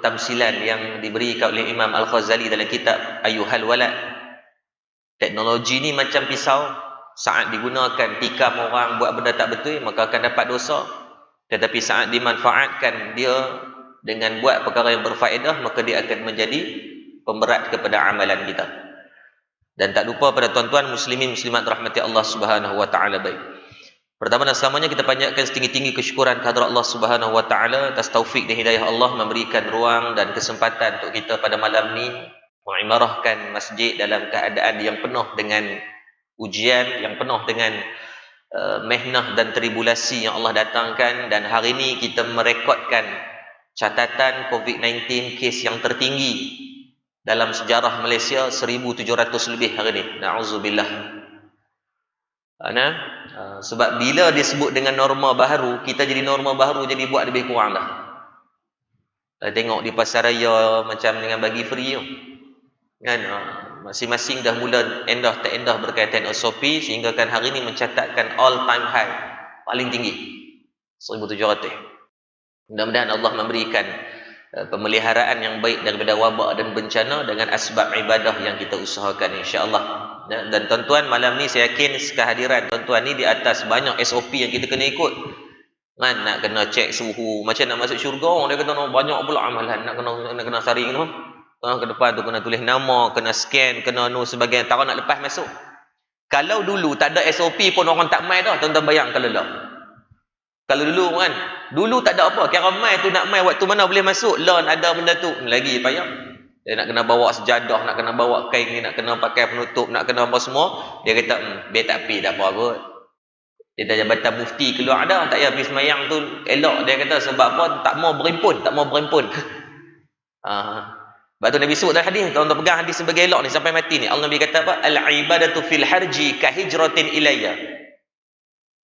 tamsilan yang diberikan oleh Imam Al-Ghazali dalam kitab Ayyuhal Walad. Teknologi ni macam pisau, saat digunakan tikam orang buat benda tak betul, maka akan dapat dosa. Tetapi saat dimanfaatkan dia dengan buat perkara yang berfaedah, maka dia akan menjadi pemberat kepada amalan kita. Dan tak lupa pada tuan-tuan muslimin muslimat rahmati Allah Subhanahu wa taala baik. Pertama dan selamanya kita panjatkan setinggi-tinggi kesyukuran kehadrat Allah Subhanahu wa taala atas taufik dan hidayah Allah memberikan ruang dan kesempatan untuk kita pada malam ni mengimarahkan masjid dalam keadaan yang penuh dengan ujian, yang penuh dengan mehnah dan tribulasi yang Allah datangkan. Dan hari ini kita merekodkan catatan COVID-19 kes yang tertinggi dalam sejarah Malaysia, 1,700 lebih hari ini. Na'udzubillah. Sebab bila disebut dengan norma baru, kita jadi norma baru jadi buat lebih kurang dah. Tengok di pasar raya macam dengan bagi free tu. Kan, masing-masing dah mula endah tak endah berkaitan SOP, sehingga kan hari ini mencatatkan all time high paling tinggi 1,700. Mudah-mudahan Allah memberikan pemeliharaan yang baik daripada wabak dan bencana dengan asbab ibadah yang kita usahakan insya-Allah. Dan tuan-tuan, malam ni saya yakin kehadiran tuan-tuan ni di atas banyak SOP yang kita kena ikut. Kan, nak kena cek suhu, macam nak masuk syurga orang dia kata banyak pula amalan, nak kena saring tu. Ke depan tu kena tulis nama, kena scan, kena sebagainya, tahu nak lepas masuk. Kalau dulu tak ada SOP pun orang tak mai dah, tuan-tuan bayang kalau dah. Kalau dulu kan, dulu tak ada apa, kira mai tu nak mai waktu mana boleh masuk, loan ada benda tu, lagi payah. Dia nak kena bawa sejadah, nak kena bawa kain ni, nak kena pakai penutup, nak kena apa semua. Dia kata, biar tak pergi, tak apa kot. Dia dah jabatan mufti keluar dah, tak payah pergi semayang tu, elok. Dia kata sebab apa, tak mau berimpun. Sebab tu Nabi sebut dalam hadis, tuan-tuan pegang hadis sebagai elok ni sampai mati ni. Allah Nabi kata apa? Al-ibadatu fil harji ka hijratin ilayya.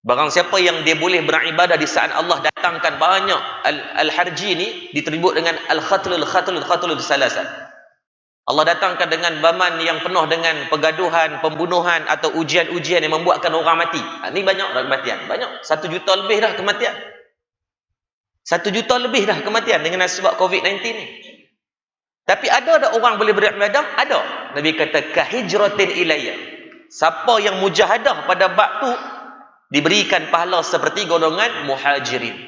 Barang siapa yang dia boleh beribadah di saat Allah datangkan banyak al-harji ni diteribut dengan al-khatlul salasan. Allah datangkan dengan zaman yang penuh dengan pergaduhan, pembunuhan atau ujian-ujian yang membuatkan orang mati. Ni banyak dah kematian. Banyak. 1 juta lebih dah kematian. 1 juta lebih dah kematian dengan sebab COVID-19 ni. Tapi ada orang boleh beribadah? Ada. Nabi kata kahijratin ilayya. Siapa yang mujahadah pada bab tu diberikan pahala seperti golongan muhajirin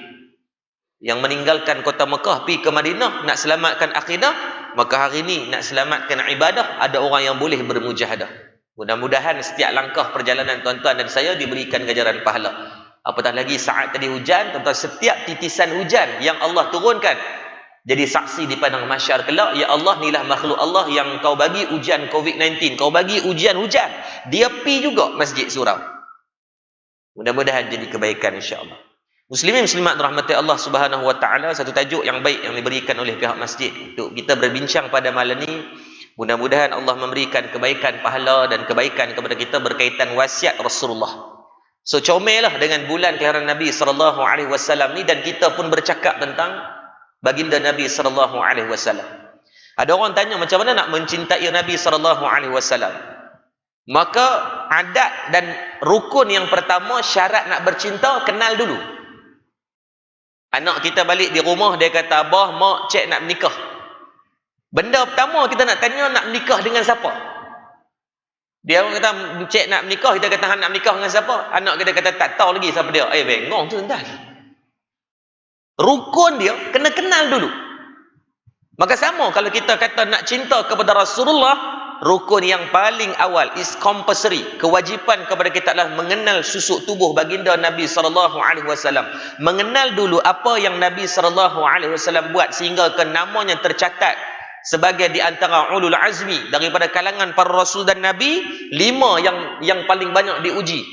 yang meninggalkan kota Mekah pergi ke Madinah nak selamatkan akidah. Maka hari ini nak selamatkan ibadah, ada orang yang boleh bermujahadah. Mudah-mudahan setiap langkah perjalanan tuan-tuan dan saya diberikan ganjaran pahala. Apatah lagi saat tadi hujan, tuan-tuan, setiap titisan hujan yang Allah turunkan jadi saksi di padang mahsyar kelak. Ya Allah, inilah makhluk Allah yang kau bagi ujian COVID-19, kau bagi ujian hujan, dia pi juga masjid surau. Mudah-mudahan jadi kebaikan insya-Allah. Muslimin muslimat rahmati Allah Subhanahu wa taala, satu tajuk yang baik yang diberikan oleh pihak masjid untuk kita berbincang pada malam ni. Mudah-mudahan Allah memberikan kebaikan pahala dan kebaikan kepada kita berkaitan wasiat Rasulullah. So comellah dengan bulan kelahiran Nabi sallallahu alaihi wasallam ni, dan kita pun bercakap tentang baginda Nabi sallallahu alaihi wasallam. Ada orang tanya macam mana nak mencintai Nabi sallallahu alaihi wasallam? Maka adat dan rukun yang pertama, syarat nak bercinta, kenal dulu. Anak kita balik di rumah, dia kata, abah, mak, cik nak menikah. Benda pertama kita nak tanya, nak menikah dengan siapa? Dia kata, cik nak menikah, kita kata, nak menikah dengan siapa? Anak kita kata, tak tahu lagi siapa dia. Bengong tu entah. Rukun dia, kena kenal dulu. Maka sama kalau kita kata nak cinta kepada Rasulullah, rukun yang paling awal is compulsory. Kewajipan kepada kita adalah mengenal susuk tubuh baginda Nabi sallallahu alaihi wasallam. Mengenal dulu apa yang Nabi sallallahu alaihi wasallam buat sehingga ke namanya tercatat sebagai di antara ulul azmi daripada kalangan para rasul dan nabi. 5 yang paling banyak diuji.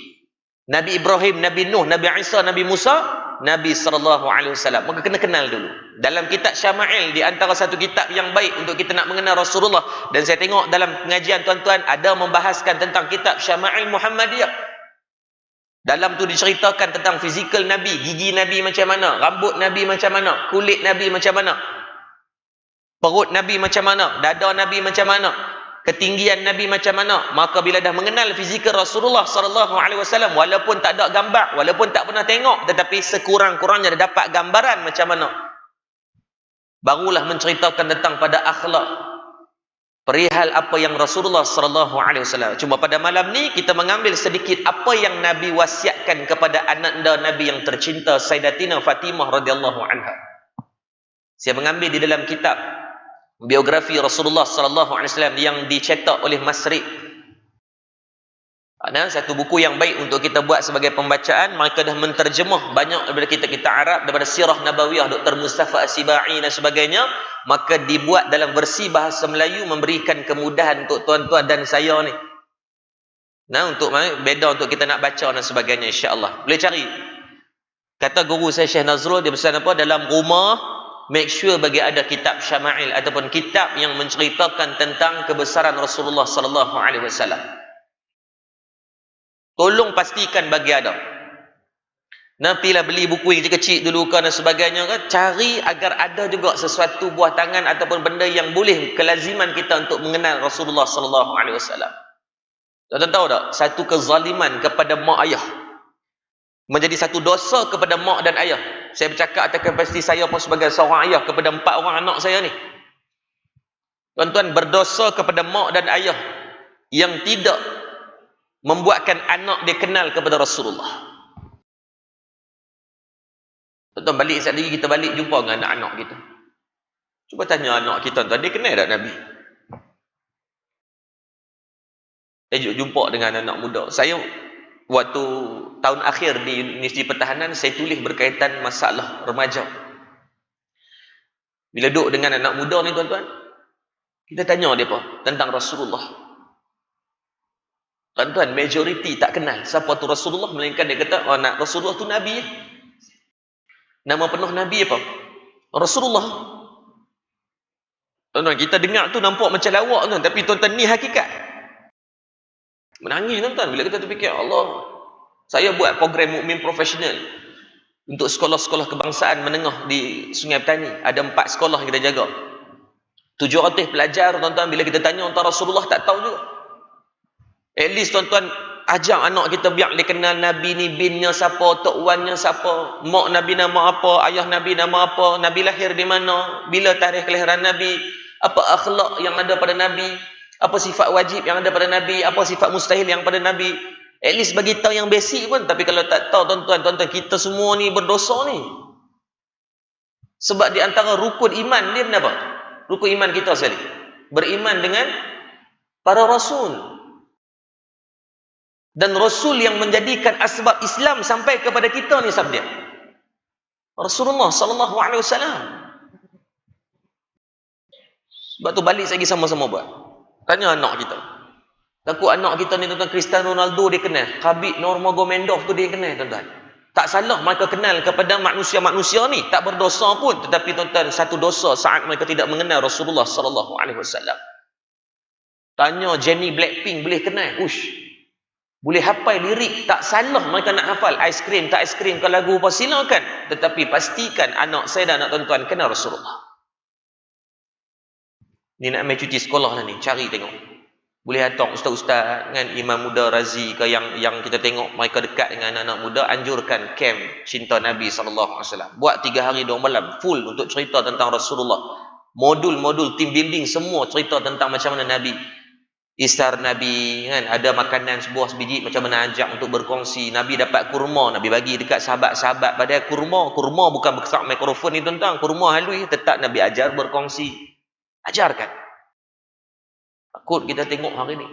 Nabi Ibrahim, Nabi Nuh, Nabi Isa, Nabi Musa, Nabi sallallahu alaihi wasallam. Maka kena kenal dulu. Dalam kitab Syama'il, di antara satu kitab yang baik untuk kita nak mengenal Rasulullah, dan saya tengok dalam pengajian tuan-tuan ada membahaskan tentang kitab Syama'il Muhammadiyah. Dalam tu diceritakan tentang fizikal Nabi, gigi Nabi macam mana, rambut Nabi macam mana, kulit Nabi macam mana, perut Nabi macam mana, dada Nabi macam mana, ketinggian Nabi macam mana. Maka bila dah mengenal fizikal Rasulullah sallallahu alaihi wasallam, walaupun tak ada gambar, walaupun tak pernah tengok, tetapi sekurang-kurangnya dah dapat gambaran macam mana barulah menceritakan tentang pada akhlak perihal apa yang Rasulullah sallallahu alaihi wasallam. Cuma pada malam ni kita mengambil sedikit apa yang Nabi wasiatkan kepada ananda Nabi yang tercinta Sayyidatina Fatimah radhiyallahu anha. Saya mengambil di dalam kitab biografi Rasulullah sallallahu alaihi wasallam yang dicetak oleh Masri. Ada satu buku yang baik untuk kita buat sebagai pembacaan. Mereka dah menterjemah banyak daripada kitab-kitab Arab, daripada Sirah Nabawiyah Dr. Mustafa As-Sibai dan sebagainya, maka dibuat dalam versi bahasa Melayu, memberikan kemudahan untuk tuan-tuan dan saya ni. Nah, untuk beda untuk kita nak baca dan sebagainya, insya-Allah. Boleh cari. Kata guru saya Syekh Nazrul, dia pesan apa? Dalam rumah, make sure bagi ada kitab Syama'il ataupun kitab yang menceritakan tentang kebesaran Rasulullah sallallahu alaihi wasallam. Tolong pastikan bagi ada. Nantilah beli buku yang kecil dulu kan dan sebagainya kan. Cari agar ada juga sesuatu buah tangan ataupun benda yang boleh kelaziman kita untuk mengenal Rasulullah sallallahu alaihi wasallam. Tuan-tuan tahu tak? Satu kezaliman kepada mak ayah menjadi satu dosa kepada mak dan ayah. Saya bercakap atas kapasiti saya pun sebagai seorang ayah kepada 4 orang anak saya ni. Tuan-tuan, berdosa kepada mak dan ayah yang tidak membuatkan anak dia kenal kepada Rasulullah. Tuan-tuan, balik sekali lagi kita balik jumpa dengan anak-anak kita. Cuba tanya anak kita, tuan, dia kenal tak Nabi? Saya jumpa dengan anak muda. Saya waktu tahun akhir di Universiti Pertahanan, saya tulis berkaitan masalah remaja. Bila duduk dengan anak muda ni tuan-tuan, kita tanya dia apa tentang Rasulullah. Tuan-tuan, majoriti tak kenal siapa tu Rasulullah, melainkan dia kata, oh, nak Rasulullah tu Nabi. Nama penuh Nabi apa? Rasulullah. Tuan-tuan, kita dengar tu nampak macam lawak tuan, tapi tuan-tuan ni hakikat. Menangis tuan-tuan bila kita terfikir, Allah, saya buat program mukmin profesional untuk sekolah-sekolah kebangsaan menengah di Sungai Petani. Ada 4 sekolah yang kita jaga. 700 pelajar tuan-tuan, bila kita tanya tentang Rasulullah tak tahu juga. At least tuan-tuan ajak anak kita biar dia kenal Nabi ni, binnya siapa, tok wannya siapa, mak Nabi nama apa, ayah Nabi nama apa, Nabi lahir di mana, bila tarikh kelahiran Nabi, apa akhlak yang ada pada Nabi, apa sifat wajib yang ada pada Nabi, apa sifat mustahil yang pada Nabi. At least bagi tahu yang basic pun. Tapi kalau tak tahu tuan-tuan, kita semua ni berdosa ni. Sebab di antara rukun iman dia apa? Rukun iman kita sekali, beriman dengan para rasul. Dan Rasul yang menjadikan asbab Islam sampai kepada kita ni siapa dia? Rasulullah sallallahu alaihi wasallam. Sebab tu balik lagi sama-sama buat. Tanya anak kita. Takut anak kita ni tuan-tuan, Cristiano Ronaldo dia kenal, Khabib Nurmagomedov tu dia kenal tuan-tuan. Tak salah mereka kenal kepada manusia-manusia ni, tak berdosa pun, tetapi tuan-tuan, satu dosa saat mereka tidak mengenal Rasulullah sallallahu alaihi wasallam. Tanya Jennie Blackpink boleh kenal, boleh hafal lirik, tak salah mereka nak hafal aiskrim, tak aiskrim ke lagu apa, silakan. Tetapi pastikan anak saya dan anak tuan-tuan kenal Rasulullah. Ni nak ambil cuti sekolah lah ni, cari tengok. Boleh hantar ustaz-ustaz dengan Imam Muda Razi ke yang kita tengok mereka dekat dengan anak-anak muda, anjurkan camp cinta Nabi SAW. Buat 3 hari 2 malam full untuk cerita tentang Rasulullah. Modul-modul team building semua cerita tentang macam mana Nabi. Istar Nabi kan, ada makanan sebuah sebiji macam mana ajak untuk berkongsi. Nabi dapat kurma, Nabi bagi dekat sahabat-sahabat. Padahal kurma bukan besar mikrofon ni tuan-tuan, kurma halus, tetap Nabi ajar berkongsi. Ajarkan. Takut kita tengok hari ni,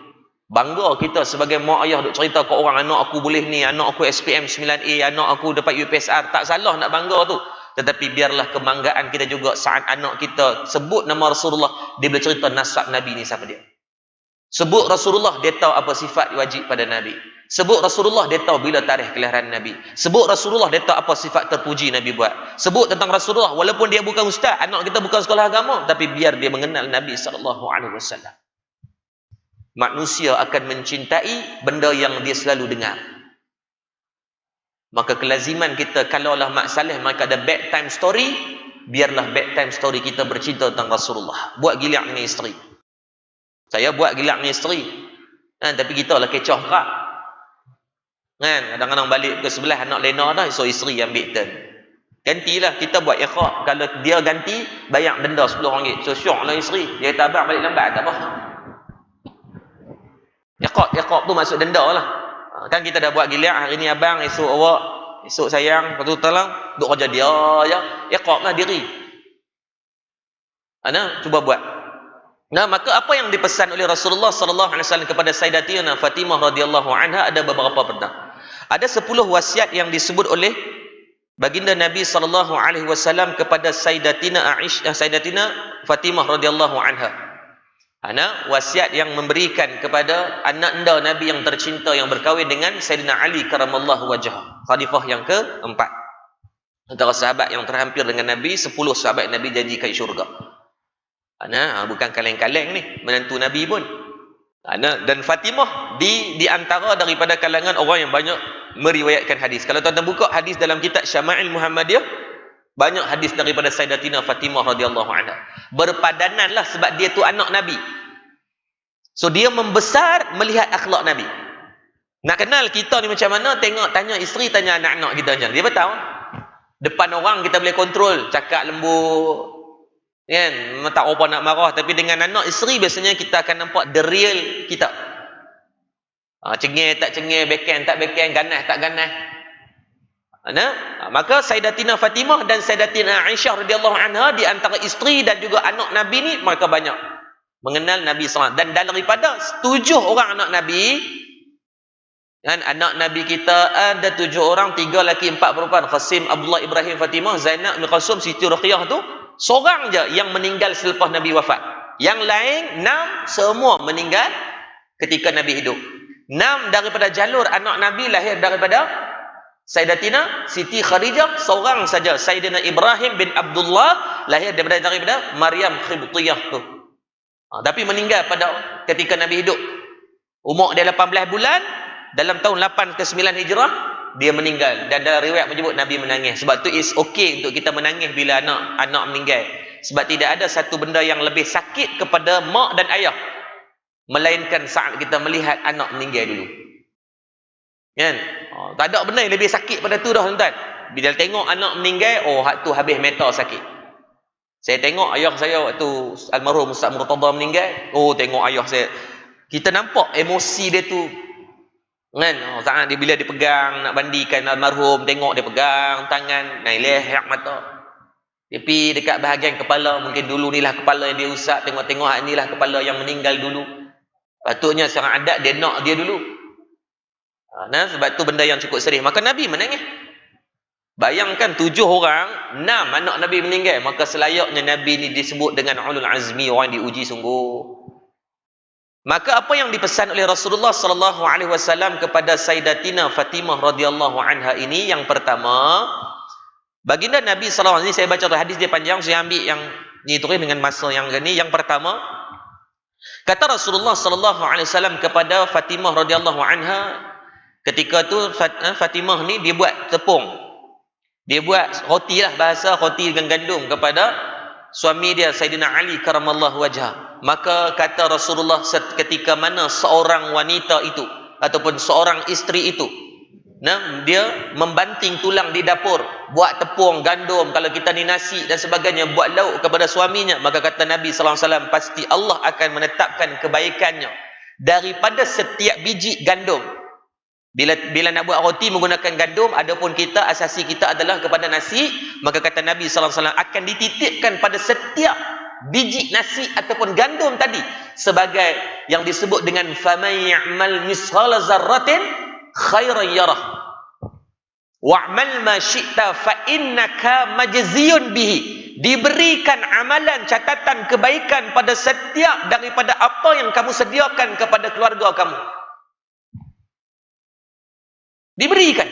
bangga kita sebagai mak ayah duk cerita ke orang, anak aku boleh ni, anak aku SPM 9A, anak aku dapat UPSR. Tak salah nak bangga tu, tetapi biarlah kebanggaan kita juga saat anak kita sebut nama Rasulullah, dia boleh cerita nasab Nabi ni siapa dia. Sebut Rasulullah, dia tahu apa sifat wajib pada Nabi. Sebut Rasulullah, dia tahu bila tarikh kelahiran Nabi. Sebut Rasulullah, dia tahu apa sifat terpuji Nabi buat. Sebut tentang Rasulullah, walaupun dia bukan ustaz, anak kita bukan sekolah agama, tapi biar dia mengenal Nabi SAW. Manusia akan mencintai benda yang dia selalu dengar. Maka kelaziman kita, kalaulah Mak Saleh mereka ada bedtime story, biarlah bedtime story kita bercinta tentang Rasulullah. Buat gilak dengan isteri. Saya buat gilak dengan isteri, tapi kita lah kecoh kerak kan. Kadang-kadang balik ke sebelah anak lena dah, so isteri ambil turn. Gantilah, kita buat iqrab. Kalau dia ganti, bayar denda RM10. So syok lah isteri. Dia kata abang balik lambat, tak apa. Iqrab tu maksud denda lah. Kan kita dah buat gila, hari ni abang, esok awak, esok sayang, lepas tu tolong, duk kerja dia je. Iqrab lah diri. Cuba buat. Nah, maka apa yang dipesan oleh Rasulullah sallallahu alaihi wasallam kepada Sayyidatina Fatimah radhiyallahu anha ada beberapa benda. Ada 10 wasiat yang disebut oleh baginda Nabi sallallahu alaihi wasallam kepada Sayyidatina Sayyidatina Fatimah radhiyallahu anha. Wasiat yang memberikan kepada anak anda Nabi yang tercinta yang berkahwin dengan Sayyidina Ali karamallahu wajhah, khalifah yang keempat. Antara sahabat yang terhampir dengan Nabi, 10 sahabat Nabi janjikan syurga. Bukan kaleng-kaleng ni, menantu Nabi pun. Dan Fatimah di antara daripada kalangan orang yang banyak meriwayatkan hadis. Kalau tuan-tuan buka hadis dalam kitab Syama'il Muhammadiyah, banyak hadis daripada Sayyidatina Fatimah radhiyallahu anha. Berpadananlah sebab dia tu anak Nabi. So dia membesar melihat akhlak Nabi. Nak kenal kita ni macam mana, tengok, tanya isteri, tanya anak-anak kita macam mana. Dia tahu. Depan orang kita boleh kontrol, cakap lembut, kan, tak apa nak marah, tapi dengan anak isteri biasanya kita akan nampak the real kita. Cengeng tak cengeng, beken tak beken, ganas tak ganas. Maka Sayyidatina Fatimah dan Sayyidatina Aisyah radhiyallahu anha di antara isteri dan juga anak Nabi ni, mereka banyak mengenal Nabi SAW. Dan daripada 7 orang anak Nabi, kan, anak Nabi kita ada 7 orang, 3 lelaki 4 perempuan. Qasim, Abdullah, Ibrahim, Fatimah, Zainab, Umi Kulsum, Siti Ruqayyah tu seorang je yang meninggal selepas Nabi wafat. Yang lain 6 semua meninggal ketika Nabi hidup. 6 daripada jalur anak Nabi lahir daripada Sayyidatina Siti Khadijah seorang saja. Sayyidina Ibrahim bin Abdullah lahir daripada Maryam Khibtiyah tu. Tapi meninggal pada ketika Nabi hidup. Umur dia 18 bulan, dalam tahun 8 ke 9 Hijrah dia meninggal. Dan dalam riwayat menyebut Nabi menangis. Sebab tu is okay untuk kita menangis bila anak meninggal. Sebab tidak ada satu benda yang lebih sakit kepada mak dan ayah melainkan saat kita melihat anak meninggal dulu. Kan? Tak ada benda yang lebih sakit pada tu dah, tuan-tuan. Bila tengok anak meninggal, hak tu habis meta sakit. Saya tengok ayah saya waktu almarhum Ustaz Murtada meninggal, tengok ayah saya. Kita nampak emosi dia tu. Kan? Saat dia bila dipegang nak mandikan almarhum, tengok dia pegang tangan, naik leher mata. Tapi dekat bahagian kepala, mungkin dulu ni lah kepala yang dia usap, tengok-tengok hak ni lah kepala yang meninggal dulu. Patutnya seorang adat dia nak dia dulu. Sebab tu benda yang cukup sedih. Maka Nabi menangis. Bayangkan 7 orang, 6 anak Nabi meninggal. Maka selayaknya Nabi ni disebut dengan ulul azmi, orang diuji sungguh. Maka apa yang dipesan oleh Rasulullah sallallahu alaihi wasallam kepada Sayyidatina Fatimah radhiyallahu anha ini, yang pertama, baginda Nabi sallallahu alaihi wasallam, saya baca hadis dia panjang, saya ambil yang ni tulis dengan masa yang ni. Yang pertama, kata Rasulullah sallallahu alaihi wasallam kepada Fatimah radhiyallahu anha, ketika tu Fatimah ni dia buat tepung. Dia buat roti lah, bahasa roti dengan gandum kepada suami dia Sayyidina Ali karamallahu wajhah. Maka kata Rasulullah, ketika mana seorang wanita itu ataupun seorang isteri itu dia membanting tulang di dapur, buat tepung, gandum, kalau kita ni nasi dan sebagainya, buat lauk kepada suaminya, maka kata Nabi sallallahu alaihi wasallam, pasti Allah akan menetapkan kebaikannya daripada setiap biji gandum. Bila nak buat roti menggunakan gandum, adapun kita asasi kita adalah kepada nasi, maka kata Nabi sallallahu alaihi wasallam akan dititipkan pada setiap biji nasi ataupun gandum tadi sebagai yang disebut dengan faman ya'mal misqala dzarratin khairan yarah wa'mal ma syi'ta fa innaka majziyun bihi. Diberikan amalan catatan kebaikan pada setiap daripada apa yang kamu sediakan kepada keluarga kamu. Diberikan.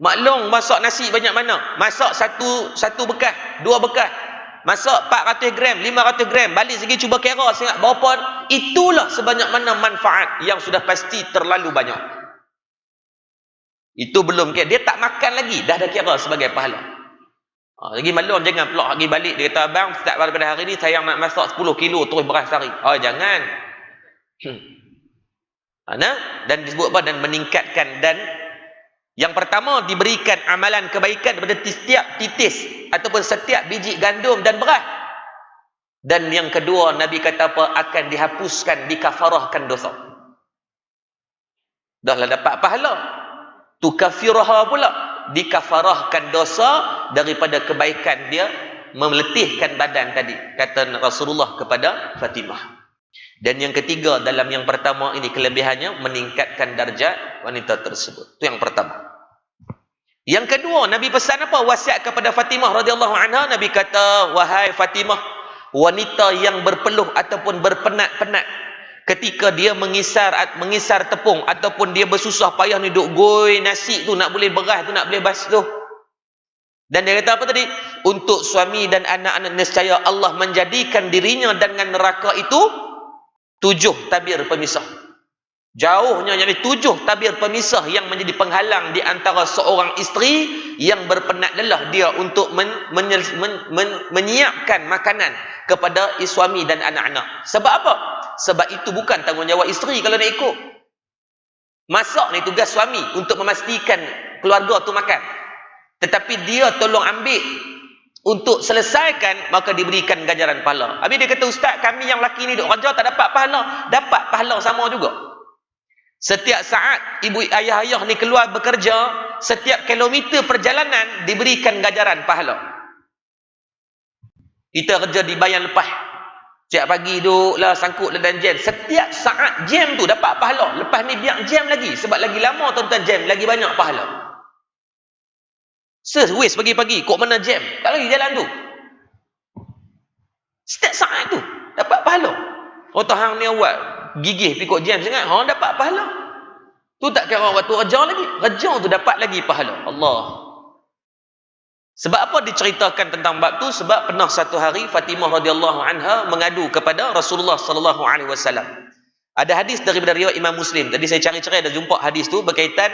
Maklum masak nasi banyak mana? Masak satu bekas, 2 bekas. Masak 400 gram, 500 gram. Balik segi cuba kira sangat berapa. Itulah sebanyak mana manfaat yang sudah pasti terlalu banyak. Itu belum kira. Dia tak makan lagi, dah ada kira sebagai pahala. Lagi maklum jangan pula pergi balik. Dia kata, abang, start pada hari ni saya nak masak 10 kilo terus beras sehari. Jangan. Dan disebut apa? Dan meningkatkan, dan Yang pertama, diberikan amalan kebaikan daripada setiap titis ataupun setiap biji gandum dan beras. Dan yang kedua, Nabi kata apa? Akan dihapuskan, dikafarahkan dosa. Dah lah dapat pahala. Tukafiraha pula, dikafarahkan dosa daripada kebaikan dia meletihkan badan tadi, kata Rasulullah kepada Fatimah. Dan yang ketiga, dalam yang pertama ini kelebihannya meningkatkan darjat wanita tersebut. Itu yang pertama. Yang kedua, Nabi pesan apa? Wasiat kepada Fatimah radhiyallahu anha. Nabi kata, wahai Fatimah, wanita yang berpeluh ataupun berpenat-penat ketika dia mengisar tepung ataupun dia bersusah payah ni duk goi nasi tu, nak boleh beras tu, nak boleh basuh. Dan dia kata apa tadi? Untuk suami dan anak-anak nescaya Allah menjadikan dirinya dengan neraka itu 7 tabir pemisah. Jauhnya, jadi 7 tabir pemisah yang menjadi penghalang di antara seorang isteri yang berpenat lelah dia untuk menyiapkan makanan kepada suami dan anak-anak. Sebab apa? Sebab itu bukan tanggungjawab isteri kalau nak ikut. Masak ni tugas suami untuk memastikan keluarga tu makan. Tetapi dia tolong ambil untuk selesaikan, maka diberikan ganjaran pahala. Habis dia kata, ustaz, kami yang laki ni duk kerja tak dapat pahala. Dapat pahala sama juga. Setiap saat ibu ayah-ayah ni keluar bekerja, setiap kilometer perjalanan diberikan ganjaran pahala. Kita kerja di bayan lepas, setiap pagi duduklah sangkut dan jam. Setiap saat jam tu dapat pahala. Lepas ni biar jam lagi, sebab lagi lama tuan-tuan jam, lagi banyak pahala. Waste pagi-pagi, kok mana jam? Tak lagi jalan tu. Setiap saat tu dapat pahala. Oh, hang ni awak gigih pikuk jam sangat, hang dapat pahala. Tu tak kira waktu kerja lagi. Kerja tu dapat lagi pahala. Allah. Sebab apa diceritakan tentang bab tu? Sebab pernah satu hari Fatimah radhiyallahu anha mengadu kepada Rasulullah sallallahu alaihi wasallam. Ada hadis daripada riwayat Imam Muslim. Tadi saya cari-cari ada jumpa hadis tu berkaitan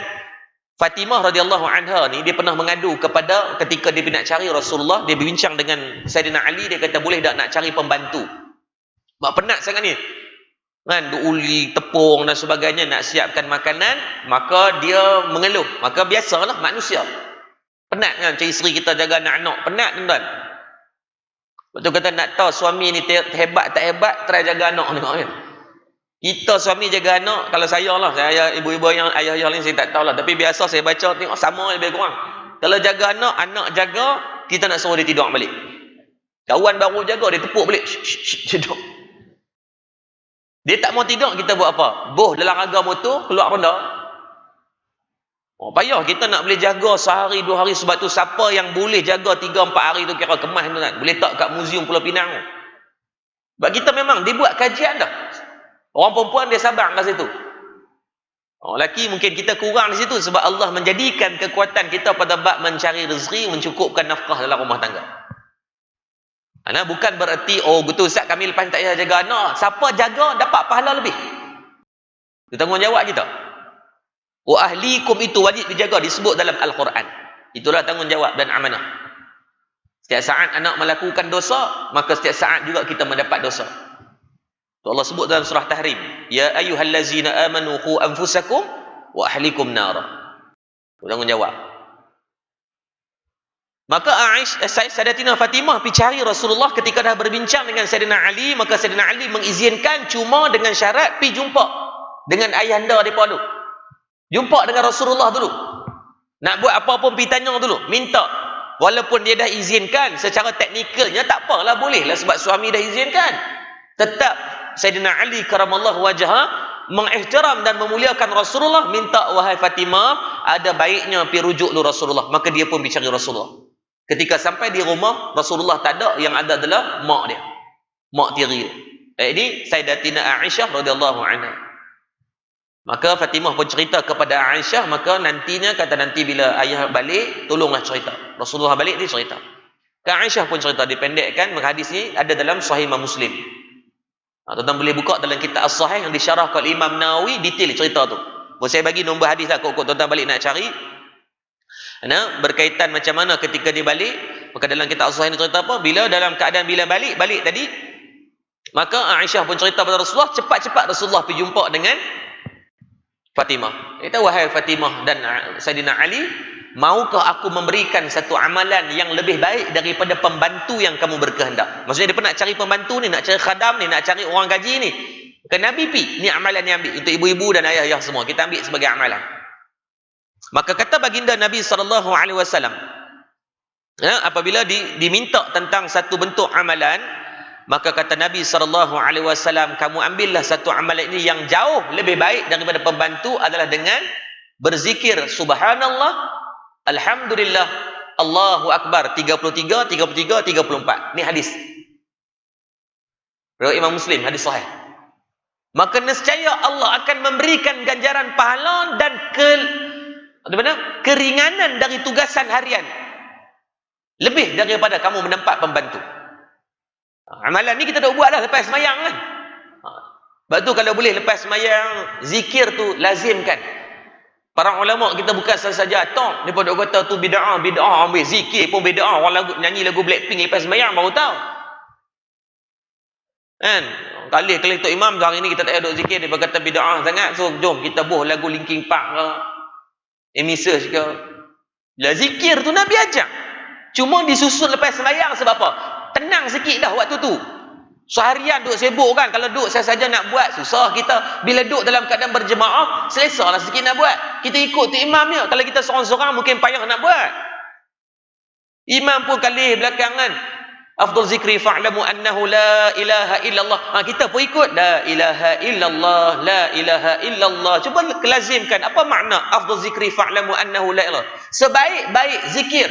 Fatimah radhiyallahu anha ni, dia pernah mengadu kepada, ketika dia nak cari Rasulullah, dia berbincang dengan Sayyidina Ali, dia kata boleh tak nak cari pembantu. Mak penat sangat ni. Kan, uli tepung dan sebagainya, nak siapkan makanan, maka dia mengeluh. Maka biasalah manusia penat kan, cari isteri kita jaga anak-anak, penat tuan-tuan. Betul kata nak tahu suami ni hebat tak hebat, try jaga anak ni kan. Kita suami jaga anak, kalau saya lah, saya ibu-ibu yang ayah-ayah lain saya tak tahulah, tapi biasa saya baca tengok sama lebih kurang. Kalau jaga anak, anak jaga, kita nak suruh dia tidur balik. Kawan baru jaga, dia tepuk balik, tidur. Dia tak mau tidur, kita buat apa? Boh dalam raga motor, keluar rendah. Oh, payah kita nak boleh jaga sehari, 2 hari. Sebab tu siapa yang boleh jaga 3-4 hari tu kira kemas tu kan. Boleh tak kat Muzium Pulau Pinang tu. Sebab kita memang dibuat kajian dah. Orang perempuan dia sabar kat situ. Orang lelaki mungkin kita kurang di situ sebab Allah menjadikan kekuatan kita pada bab mencari rezeki, mencukupkan nafkah dalam rumah tangga. Karena bukan bererti, oh betul Ustaz kami lepas tak payah jaga anak. Siapa jaga dapat pahala lebih. Itu tanggungjawab kita. Wa ahlikum itu wajib dijaga, disebut dalam Al-Quran. Itulah tanggungjawab dan amanah. Setiap saat anak melakukan dosa, maka setiap saat juga kita mendapat dosa. Itu Allah sebut dalam surah Tahrim. Ya ayyuhallazina amanu qu anfusakum wa ahlikum nara. Itu tanggungjawab. Maka Sayyidatina Fatimah pergi cari Rasulullah ketika dah berbincang dengan Sayyidina Ali, maka Sayyidina Ali mengizinkan cuma dengan syarat pergi jumpa dengan ayahanda mereka dulu. Jumpa dengan Rasulullah dulu. Nak buat apa pun pergi tanya dulu, minta. Walaupun dia dah izinkan secara teknikalnya tak apalah, bolehlah sebab suami dah izinkan. Tetap Sayyidina Ali karamallahu wajhah mengihtiram dan memuliakan Rasulullah, minta wahai Fatimah, ada baiknya pergi rujuk dulu Rasulullah. Maka dia pun pergi cari Rasulullah. Ketika sampai di rumah, Rasulullah tak ada, yang ada adalah mak dia. Mak tiri dia. Ini Sayyidatina Aisyah radhiyallahu anha. Maka Fatimah pun cerita kepada Aisyah, maka nantinya kata nanti bila ayah balik, tolonglah cerita. Rasulullah balik dia cerita. Kan Aisyah pun cerita, dipendekkan, maka hadis ni ada dalam Sahih Imam Muslim. Tuan-tuan boleh buka dalam kitab As-Sahih yang disyarah oleh Imam Nawawi, detail cerita tu. Saya bagi nombor hadis lah, kok tuan-tuan balik nak cari. Berkaitan macam mana ketika dia balik, maka dalam kitab As-Sahih ni cerita apa? Bila dalam keadaan bila balik tadi, maka Aisyah pun cerita pada Rasulullah, cepat-cepat Rasulullah pergi jumpa dengan Fatimah. Kata, wahai Fatimah dan Saidina Ali, maukah aku memberikan satu amalan yang lebih baik daripada pembantu yang kamu berkehendak? Maksudnya dia pun nak cari pembantu ni, nak cari khadam ni, nak cari orang gaji ni. Ke Nabi pi, ni amalan yang ambil untuk ibu-ibu dan ayah-ayah semua. Kita ambil sebagai amalan. Maka kata baginda Nabi SAW, apabila diminta tentang satu bentuk amalan, maka kata Nabi SAW, kamu ambillah satu amalan ini yang jauh lebih baik daripada pembantu adalah dengan berzikir subhanallah, alhamdulillah, Allahu Akbar 33, 34. Ini hadis riwayat Imam Muslim, hadis sahih. Maka nescaya Allah akan memberikan ganjaran pahala dan keringanan dari tugasan harian lebih daripada kamu menempat pembantu. Amalan ni kita dah buat dah lepas semayang kan. Sebab tu kalau boleh lepas semayang, zikir tu lazimkan. Para ulama kita bukan saja atok, mereka duk kata tu bid'ah, ambil zikir pun bid'ah. Orang nyanyi lagu Blackpink lepas semayang baru tahu. Kan? Kali Tok Imam hari ni kita tak ada duk zikir, dia berkata bid'ah sangat. So jom kita buh lagu Linkin Park ke, Emissus ke. Lah zikir tu Nabi ajak. Cuma disusun lepas semayang sebab apa? Tenang sikit dah waktu tu. Seharian duduk sibuk kan. Kalau duduk saya saja nak buat, susah kita. Bila duduk dalam keadaan berjemaah, selesalah sikit nak buat. Kita ikut tu imamnya. Kalau kita seorang-seorang mungkin payah nak buat. Imam pun kali belakangan, afdal zikri fa'lamu annahu la ilaha illallah. Kita pun ikut la ilaha illallah, la ilaha illallah. Cuba kelazimkan apa makna afdal zikri fa'lamu annahu la ilaha. Sebaik-baik zikir,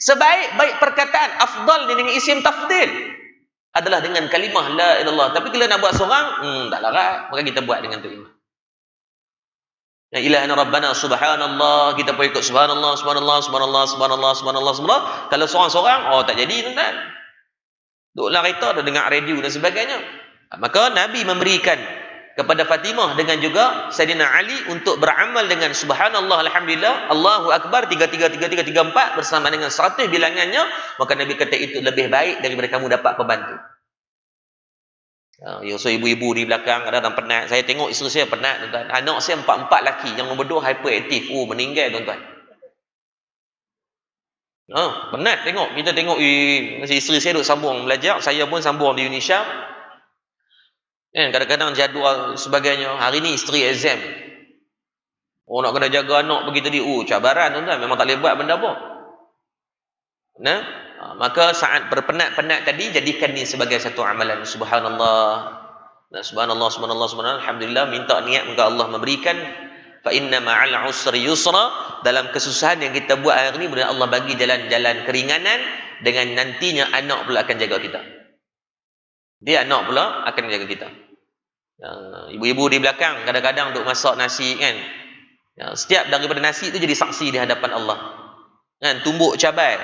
sebaik-baik perkataan, afdal dengan isim tafdil adalah dengan kalimah la ilallah. Tapi bila nak buat seorang, tak larat, maka kita buat dengan tu imam. Ya ilahana rabbana subhanallah, kita pun ikut subhanallah, subhanallah, subhanallah, subhanallah, subhanallah, subhanallah. Kalau seorang-seorang, tak jadi tuan-tuan. Duduklah kereta, dah dengar radio dan sebagainya. Maka Nabi memberikan kepada Fatimah dengan juga Saidina Ali untuk beramal dengan subhanallah, alhamdulillah, Allahu Akbar 33, 34 bersama dengan 100 bilangannya. Maka Nabi kata itu lebih baik daripada kamu dapat pembantu. So ibu-ibu di belakang kadang-kadang penat. Saya tengok isteri saya penat, tuan-tuan. Anak saya 4 laki, yang nombor 2 hyperaktif. Meninggal tuan-tuan. Penat tengok. Kita tengok isteri saya duduk sambung belajar, saya pun sambung di Indonesia. Kadang-kadang jadual sebagainya. Hari ni isteri exam. Nak kena jaga anak begitu tadi. Cabaran tuan-tuan. Memang tak boleh buat benda apa. Maka saat berpenat-penat tadi, jadikan ni sebagai satu amalan. Subhanallah, subhanallah, subhanallah, subhanallah, alhamdulillah. Minta niat, maka Allah memberikan. Fa inna ma'al usri yusra. Dalam kesusahan yang kita buat hari ni, kemudian Allah bagi jalan-jalan keringanan. Dengan nantinya anak pula akan jaga kita. Dia anak pula akan jaga kita. Ibu-ibu di belakang kadang-kadang duk masak nasi kan. Setiap daripada nasi itu jadi saksi di hadapan Allah. Tumbuk cabai.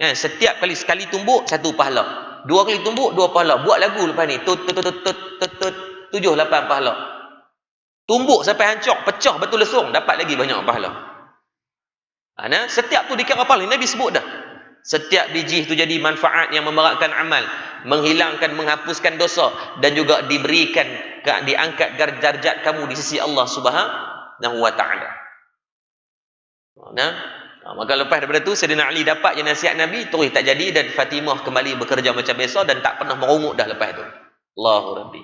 Setiap kali sekali tumbuk 1 pahala. 2 kali tumbuk 2 pahala. Buat lagu lepas ni. 7-8 pahala. Tumbuk sampai hancur, pecah betul lesung, dapat lagi banyak pahala. Setiap tu dikira pahala. Nabi sebut dah. Setiap biji itu jadi manfaat yang memberatkan amal, menghilangkan, menghapuskan dosa, dan juga diberikan, diangkat darjat kamu di sisi Allah Subhanahu wa ta'ala. Maka lepas daripada tu Saidina Ali dapat je nasihat Nabi, terus tak jadi, dan Fatimah kembali bekerja macam biasa dan tak pernah merungut dah lepas tu. Allahu Rabbi.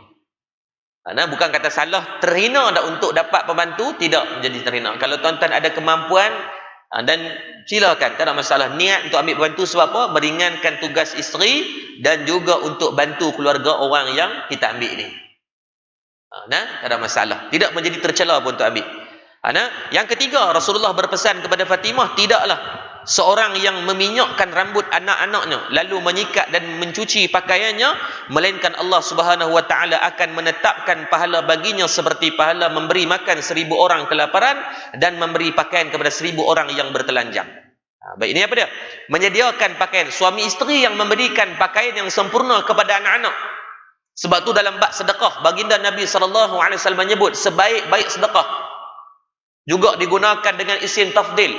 Bukan kata salah, terhina dah untuk dapat pembantu, tidak menjadi terhina. Kalau tuan-tuan ada kemampuan, dan silakan, tak ada masalah. Niat untuk ambil pembantu sebab apa? Meringankan tugas isteri dan juga untuk bantu keluarga orang yang kita ambil ni. Tak ada masalah. Tidak menjadi tercela pun untuk ambil. Yang ketiga, Rasulullah berpesan kepada Fatimah, tidaklah seorang yang meminyakkan rambut anak-anaknya lalu menyikat dan mencuci pakaiannya, melainkan Allah Subhanahu wa ta'ala akan menetapkan pahala baginya seperti pahala memberi makan 1000 orang kelaparan dan memberi pakaian kepada 1000 orang yang bertelanjang. Baik, ini apa dia? Menyediakan pakaian. Suami isteri yang memberikan pakaian yang sempurna kepada anak-anak. Sebab tu dalam bab sedekah, baginda Nabi SAW menyebut sebaik-baik sedekah juga digunakan dengan isim tafdil.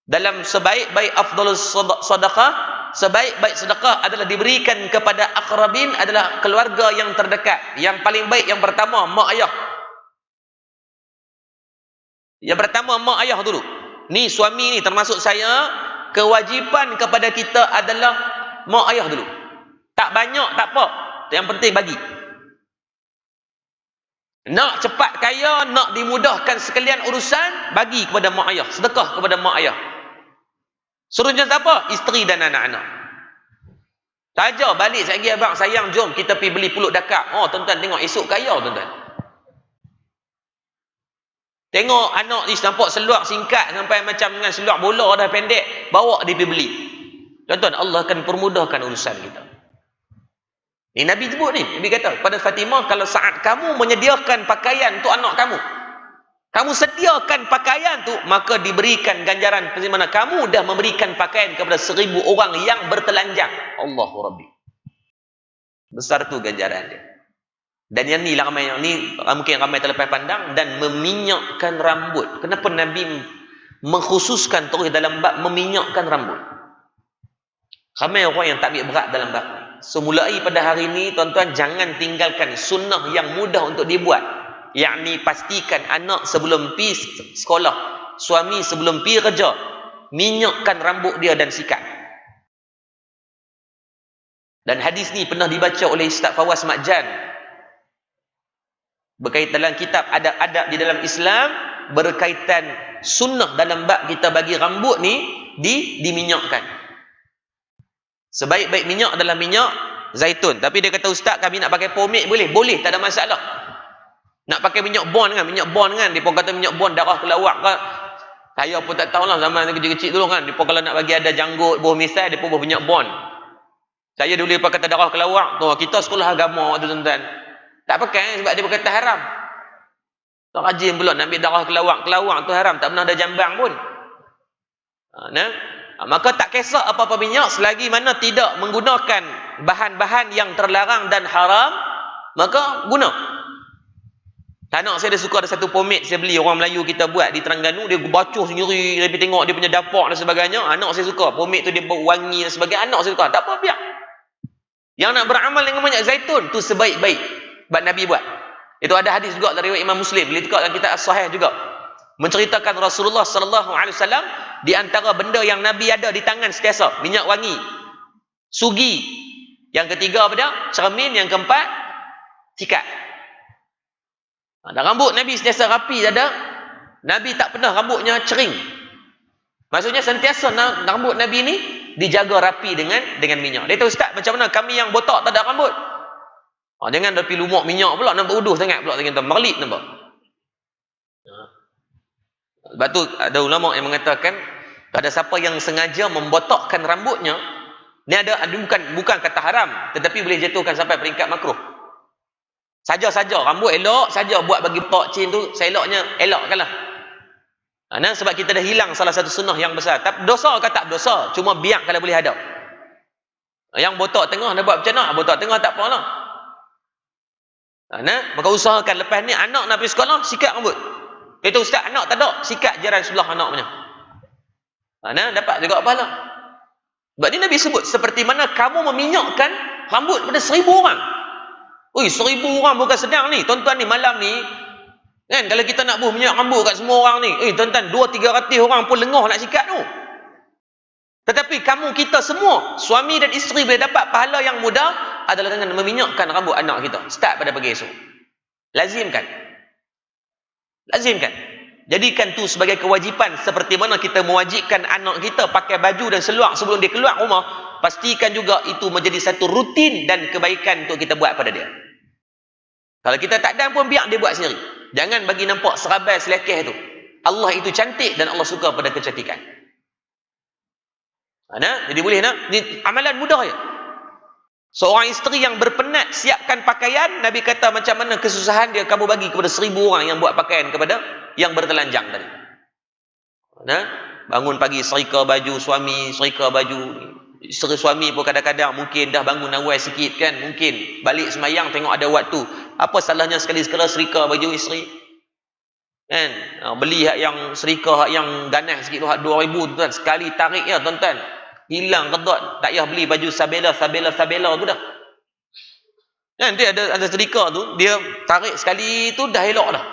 Dalam sebaik-baik afdalus sedekah, sebaik-baik sedekah adalah diberikan kepada aqrabin, adalah keluarga yang terdekat. Yang paling baik yang pertama mak ayah. Yang pertama, mak ayah dulu. Ni suami ni termasuk saya, kewajipan kepada kita adalah mak ayah dulu. Tak banyak tak apa, yang penting bagi. Nak cepat kaya, nak dimudahkan sekalian urusan, bagi kepada mak ayah, sedekah kepada mak ayah. Seterusnya siapa? Isteri dan anak-anak. Saja balik sekali, abang sayang jom kita pergi beli pulut dakap. Oh tuan-tuan tengok, esok kaya tuan-tuan. Tengok anak ni nampak seluar singkat sampai macam dengan seluar bola dah pendek, bawa dia pergi beli. Tuan-tuan, Allah akan permudahkan urusan kita. Ni Nabi sebut ni, Nabi kata pada Fatimah, kalau saat kamu menyediakan pakaian untuk anak kamu, kamu sediakan pakaian tu, maka diberikan ganjaran seperti mana kamu dah memberikan pakaian kepada 1000 orang yang bertelanjang. Allahu Rabbi. Besar tu ganjaran dia. Dan yang ni lah ramai, yang ni mungkin ramai terlepas pandang, dan meminyakkan rambut. Kenapa Nabi mengkhususkan terus dalam bab meminyakkan rambut? Ramai orang yang tak ambil berat dalam bab ni. So mulai pada hari ini, tuan-tuan, jangan tinggalkan sunnah yang mudah untuk dibuat. Yakni pastikan anak sebelum pi sekolah, suami sebelum pi kerja, minyakkan rambut dia dan sikat. Dan hadis ni pernah dibaca oleh Ustaz Fawaz Makjan berkaitan dalam kitab adab-adab di dalam Islam, berkaitan sunnah dalam bab kita bagi rambut ni diminyakkan. Sebaik-baik minyak adalah minyak zaitun. Tapi dia kata, Ustaz, kami nak pakai pomade boleh? Boleh, tak ada masalah. Nak pakai minyak bon kan? Minyak bon kan? Dia pun kata minyak bon darah kelawak kan? Saya pun tak tahulah, zaman kecil-kecil dulu kan. Dia pun kalau nak bagi ada janggut, buah misai, dia pun buah minyak bon. Saya dulu dia kata darah kelawak. Tuh, kita sekolah agama waktu tuan-tuan. Tak pakai sebab dia berkata haram. Tak rajin pula nak ambil darah kelawak. Kelawak tu haram, tak pernah ada jambang pun. Maka tak kisah apa-apa minyak, selagi mana tidak menggunakan bahan-bahan yang terlarang dan haram, maka guna. Anak saya dia suka ada satu pomade saya beli, orang Melayu kita buat di Terengganu, dia bacuh sendiri, dia tengok dia punya dapur dan sebagainya. Anak saya suka pomade tu, dia wangi dan sebagainya. Anak saya suka, tak apa, biar. Yang nak beramal dengan minyak zaitun tu sebaik-baik sebab Nabi buat. Itu ada hadis juga dari Imam Muslim, boleh tengok dalam kitab As-Sahih juga, menceritakan Rasulullah sallallahu alaihi wasallam, di antara benda yang Nabi ada di tangan sentiasa, minyak wangi, sugi, yang ketiga apa dia? Cermin, yang keempat sikat. Dan rambut Nabi sentiasa rapi ada. Nabi tak pernah rambutnya cering. Maksudnya sentiasa rambut Nabi ni dijaga rapi dengan minyak. Dia tahu, Ustaz, macam mana kami yang botak tak ada rambut? Jangan dah pergi lumak minyak pula, nampak uduh sangat pula, merlip nampak. Sebab tu ada ulama yang mengatakan, pada siapa yang sengaja membotakkan rambutnya, ni ada bukan kata haram, tetapi boleh jatuhkan sampai peringkat makruh. Saja-saja rambut elok saja, buat bagi pak cin tu seloknya elokkanlah. Sebab kita dah hilang salah satu sunnah yang besar. Tak dosa ke tak dosa, cuma biar kalau boleh ada. Yang botak tengah dah buat macam mana? Botak tengah tak apalah. Maka usahakan lepas ni anak nak pergi sekolah, sikat rambut. Itu Ustaz, anak tak ada, sikat jiran sebelah anak punya. Dapat juga pahala. Sebab ni Nabi sebut, seperti mana kamu meminyakkan rambut pada 1000 orang. 1000 orang bukan sedang ni. Tuan-tuan ni malam ni, kan, kalau kita nak buh minyak rambut kat semua orang ni, tuan-tuan, 200-300 orang pun lengah nak sikat tu. Tetapi kamu, kita semua, suami dan isteri, boleh dapat pahala yang mudah adalah dengan meminyakkan rambut anak kita. Start pada pagi esok. Lazimkan. Jadikan tu sebagai kewajipan, seperti mana kita mewajibkan anak kita pakai baju dan seluar sebelum dia keluar rumah. Pastikan juga itu menjadi satu rutin dan kebaikan untuk kita buat pada dia. Kalau kita tak ada pun, biar dia buat sendiri. Jangan bagi nampak serabai selekeh tu. Allah itu cantik dan Allah suka pada kecantikan. Jadi boleh nak? Ni amalan mudah je. Seorang isteri yang berpenat siapkan pakaian, Nabi kata macam mana kesusahan dia kamu bagi kepada 1000 orang yang buat pakaian kepada yang bertelanjang tadi. Bangun pagi serika baju suami, serika baju isteri suami pun kadang-kadang mungkin dah bangun awal sikit kan, mungkin balik semayang tengok ada waktu. Apa salahnya sekali-sekala serika baju isteri? Kan? Beli hak yang serika, hak yang ganas sikit tu, hak 2000 tuan, sekali tarik ya tuan-tuan. Hilang kedot, tak payah beli baju sabela tu dah. Kan dia ada serika tu, dia tarik sekali tu dah elok dah.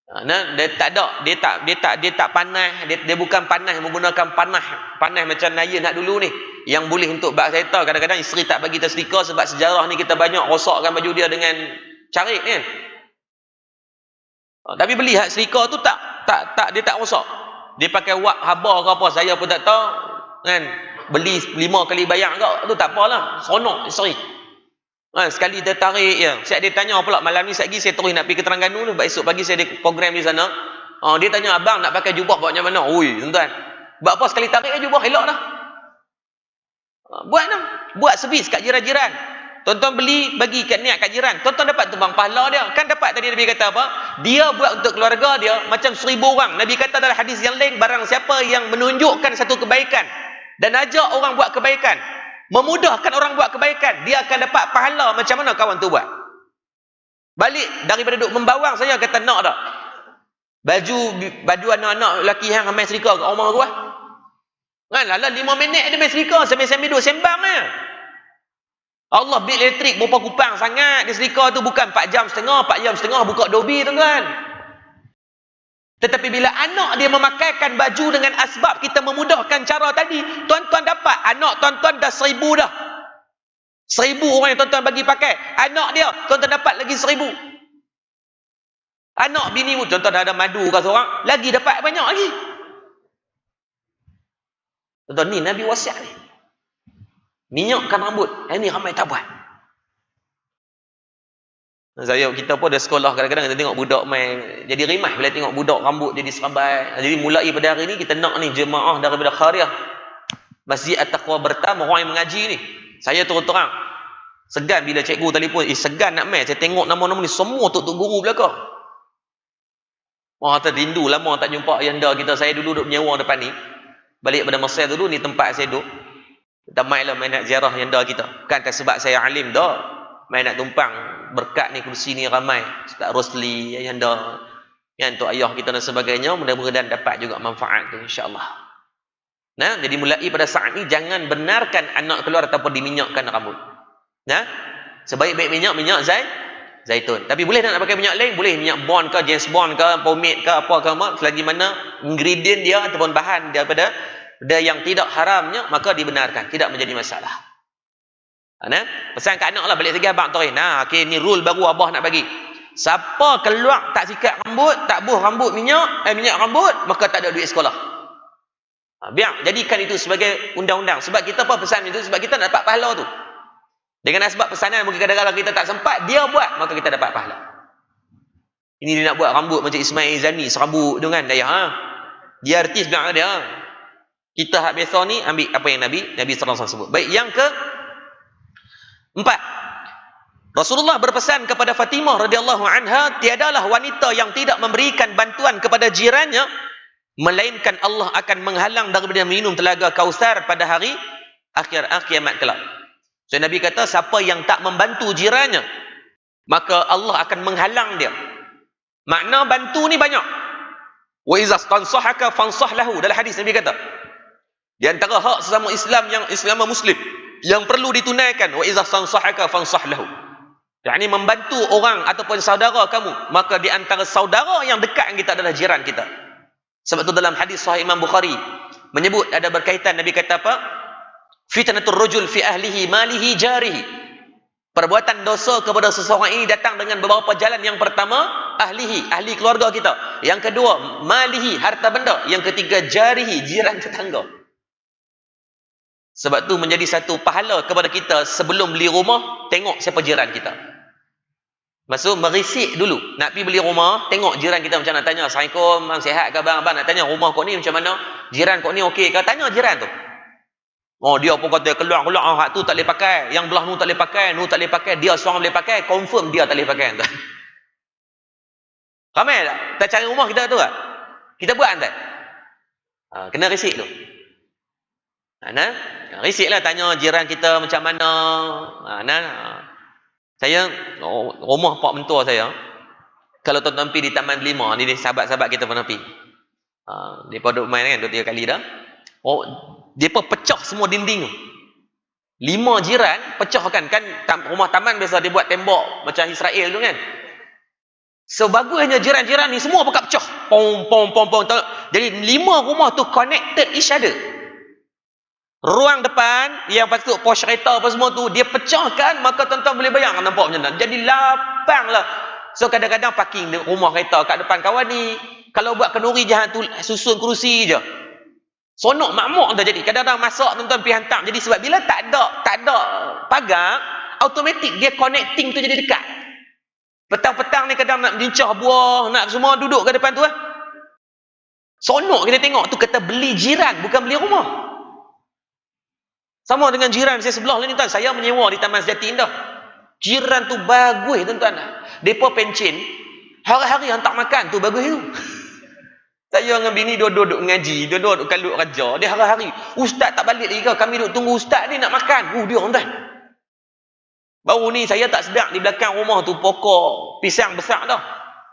Nah, dia tak panas, dia bukan panas menggunakan panas macam naya nak dulu ni yang boleh untuk bak serta. Kadang-kadang isteri tak bagi kita setrika sebab sejarah ni kita banyak rosakkan baju dia dengan carik kan. Tapi beli hak setrika tu dia tak rosak. Dia pakai wak haba ke apa saya pun tak tahu kan. Beli 5 kali bayar ke tu tak apalah, seronok isteri. Sekali dia tarik ya. Siap dia tanya pula malam ni lagi saya terus nak pergi ke Terengganu tu, esok pagi saya ada program di sana. Dia tanya abang nak pakai jubah buat macam mana? Ui, tuan. Buat apa sekali tarik jubah elok dah. Buat dah. Buat servis kat jiran-jiran. Tuan-tuan beli bagi kat niat kat jiran. Tuan-tuan dapat tumbang pahala dia. Kan dapat tadi Nabi kata apa? Dia buat untuk keluarga dia macam 1000 orang. Nabi kata dalam hadis yang lain, barang siapa yang menunjukkan satu kebaikan dan ajak orang buat kebaikan, memudahkan orang buat kebaikan, dia akan dapat pahala macam mana kawan tu buat. Balik daripada duk membawang, saya kata nak dah baju anak-anak lelaki yang main serika kat rumah gua kan, lah 5 minit dia main serika sambil-sambil duk sembang je. Allah bil elektrik berapa kupang sangat di serika tu, bukan 4 jam setengah buka dobi tuan-tuan. Tetapi bila anak dia memakaikan baju dengan asbab kita memudahkan cara tadi, tuan-tuan dapat anak tuan-tuan dah 1000 dah. 1000 orang yang tuan-tuan bagi pakai. Anak dia, tuan-tuan dapat lagi 1000. Anak bini pun, tuan-tuan dah ada madu ke seorang, lagi dapat banyak lagi. Tuan-tuan, ni Nabi wasiat ni. Minyakkan rambut. Ini ramai tak buat. Kita pun ada sekolah, kadang-kadang kita tengok budak main, jadi rimah bila tengok budak rambut jadi serabai. Jadi mulai pada hari ni kita nak ni jemaah daripada Khariah Masjid At-Taqwa Bertam, orang yang mengaji ni. Saya terus terang segan bila cikgu telefon, segan nak main. Saya tengok nama-nama ni semua tok guru belakang. Wah, terindu lama tak jumpa ayanda kita. Saya dulu duduk menyewa depan ni. Balik pada Mesir dulu ni tempat saya duduk. Kita main nak ziarah ayanda kita. Bukan sebab saya alim dah. Main nak tumpang berkat ni, kursi ni ramai. Ustaz Rosli, ayanda, yang untuk ayah kita dan sebagainya, mudah-mudahan dapat juga manfaat tu insya-Allah. Nah, jadi mulai pada saat ni jangan benarkan anak keluar ataupun diminyakkan rambut. Nah, sebaik-baik minyak zaitun. Tapi boleh tak nak pakai minyak lain? Boleh, minyak Bond ke, James Bond ke, pomade ke, apa ke, selagi mana ingredient dia ataupun bahan daripada yang tidak haramnya, maka dibenarkan, tidak menjadi masalah. Nah, pesan kat anak lah, balik lagi abang tarik. Nah, okey, ni rule baru abah nak bagi. Siapa keluar tak sikat rambut, tak buh rambut minyak rambut, maka tak ada duit sekolah. Biar jadikan itu sebagai undang-undang. Sebab kita apa pesan itu? Sebab kita nak dapat pahala tu. Dengan sebab pesanan mungkin kadang-kadang kita tak sempat, dia buat, maka kita dapat pahala. Ini dia nak buat rambut macam Ismail Zani, serabut tu kan, daya. Dia artis biar dia. Kita hak biasa ni ambil apa yang Nabi sallallahu alaihi wasallam sebut. Baik, yang ke 4. Rasulullah berpesan kepada Fatimah radhiyallahu anha, tiadalah wanita yang tidak memberikan bantuan kepada jirannya melainkan Allah akan menghalang daripada minum telaga Kausar pada hari akhir kiamat kelak. So Nabi kata siapa yang tak membantu jirannya, maka Allah akan menghalang dia. Makna bantu ni banyak. Wa iza stansahaka fansah lahu, dalam hadis Nabi kata, di antara hak sesama Islam yang Islam Muslim yang perlu ditunaikan, wa iza stansahaka fansah lahu. yakni membantu orang ataupun saudara kamu, maka di antara saudara yang dekat dengan kita adalah jiran kita. Sebab tu dalam hadis sahih Imam Bukhari menyebut ada berkaitan, Nabi kata apa? Fitnatur rajul fi ahlihi malihi jarihi. Perbuatan dosa kepada seseorang ini datang dengan beberapa jalan. Yang pertama, ahli keluarga kita. Yang kedua, malihi, harta benda. Yang ketiga, jarihi, jiran tetangga. Sebab tu menjadi satu pahala kepada kita sebelum beli rumah, tengok siapa jiran kita. Maksud merisik dulu. Nak pergi beli rumah, tengok jiran kita macam nak tanya, Assalamualaikum, bang, sihat ke bang? Abang nak tanya rumah kau ni macam mana? Jiran kau ni okey ke? Tanya jiran tu. Oh, dia pun kata keluar, hak tu tak boleh pakai, yang belah nu tak boleh pakai, nu tak boleh pakai, dia seorang boleh pakai, confirm dia tak boleh pakai. Ramai tak? Kita cari rumah kita tu tak? Kita buat tak? Kena risik tu. Risik lah tanya jiran kita macam mana. Saya, rumah pak mentua saya, kalau tuan-tuan pergi di Taman Delima, ni sahabat-sahabat kita pernah pergi. Mereka duduk main kan, 2-3 kali dah. Oh, mereka pecah semua dinding tu. 5 jiran pecahkan. Kan rumah taman biasa dia buat tembok macam Israel tu kan. So bagusnya jiran-jiran ni semua pakat pecah. Pom pom pom pom. Jadi 5 rumah tu connected each other. Ruang depan yang patut pos kereta apa semua tu dia pecahkan, maka tuan-tuan boleh bayangkan nampak macam mana. Jadi lapang lah. So kadang-kadang parking rumah kereta kat depan kawan ni, kalau buat kenduri jahat tu susun kerusi je. Sonok makmur dah jadi. Kadang-kadang masak tuan-tuan pergi hantar. Jadi sebab bila tak ada pagar, automatik dia connecting tu jadi dekat. Petang-petang ni kadang nak lincah buah, nak semua duduk kat depan tu lah. Sonok kita tengok tu kata beli jiran, bukan beli rumah. Sama dengan jiran saya sebelah ni tuan, saya menyewa di Taman Sejati Indah. Jiran tu bagus tuan-tuan. Depa pencen, hari-hari hantar makan tu bagus tu. Saya dengan bini duduk ngaji, duduk kalut raja. Dia hari-hari, ustaz tak balik lagi ke? Kami duduk tunggu ustaz ni nak makan. Dia tuan. Baru ni saya tak sedar di belakang rumah tu pokok pisang besar dah.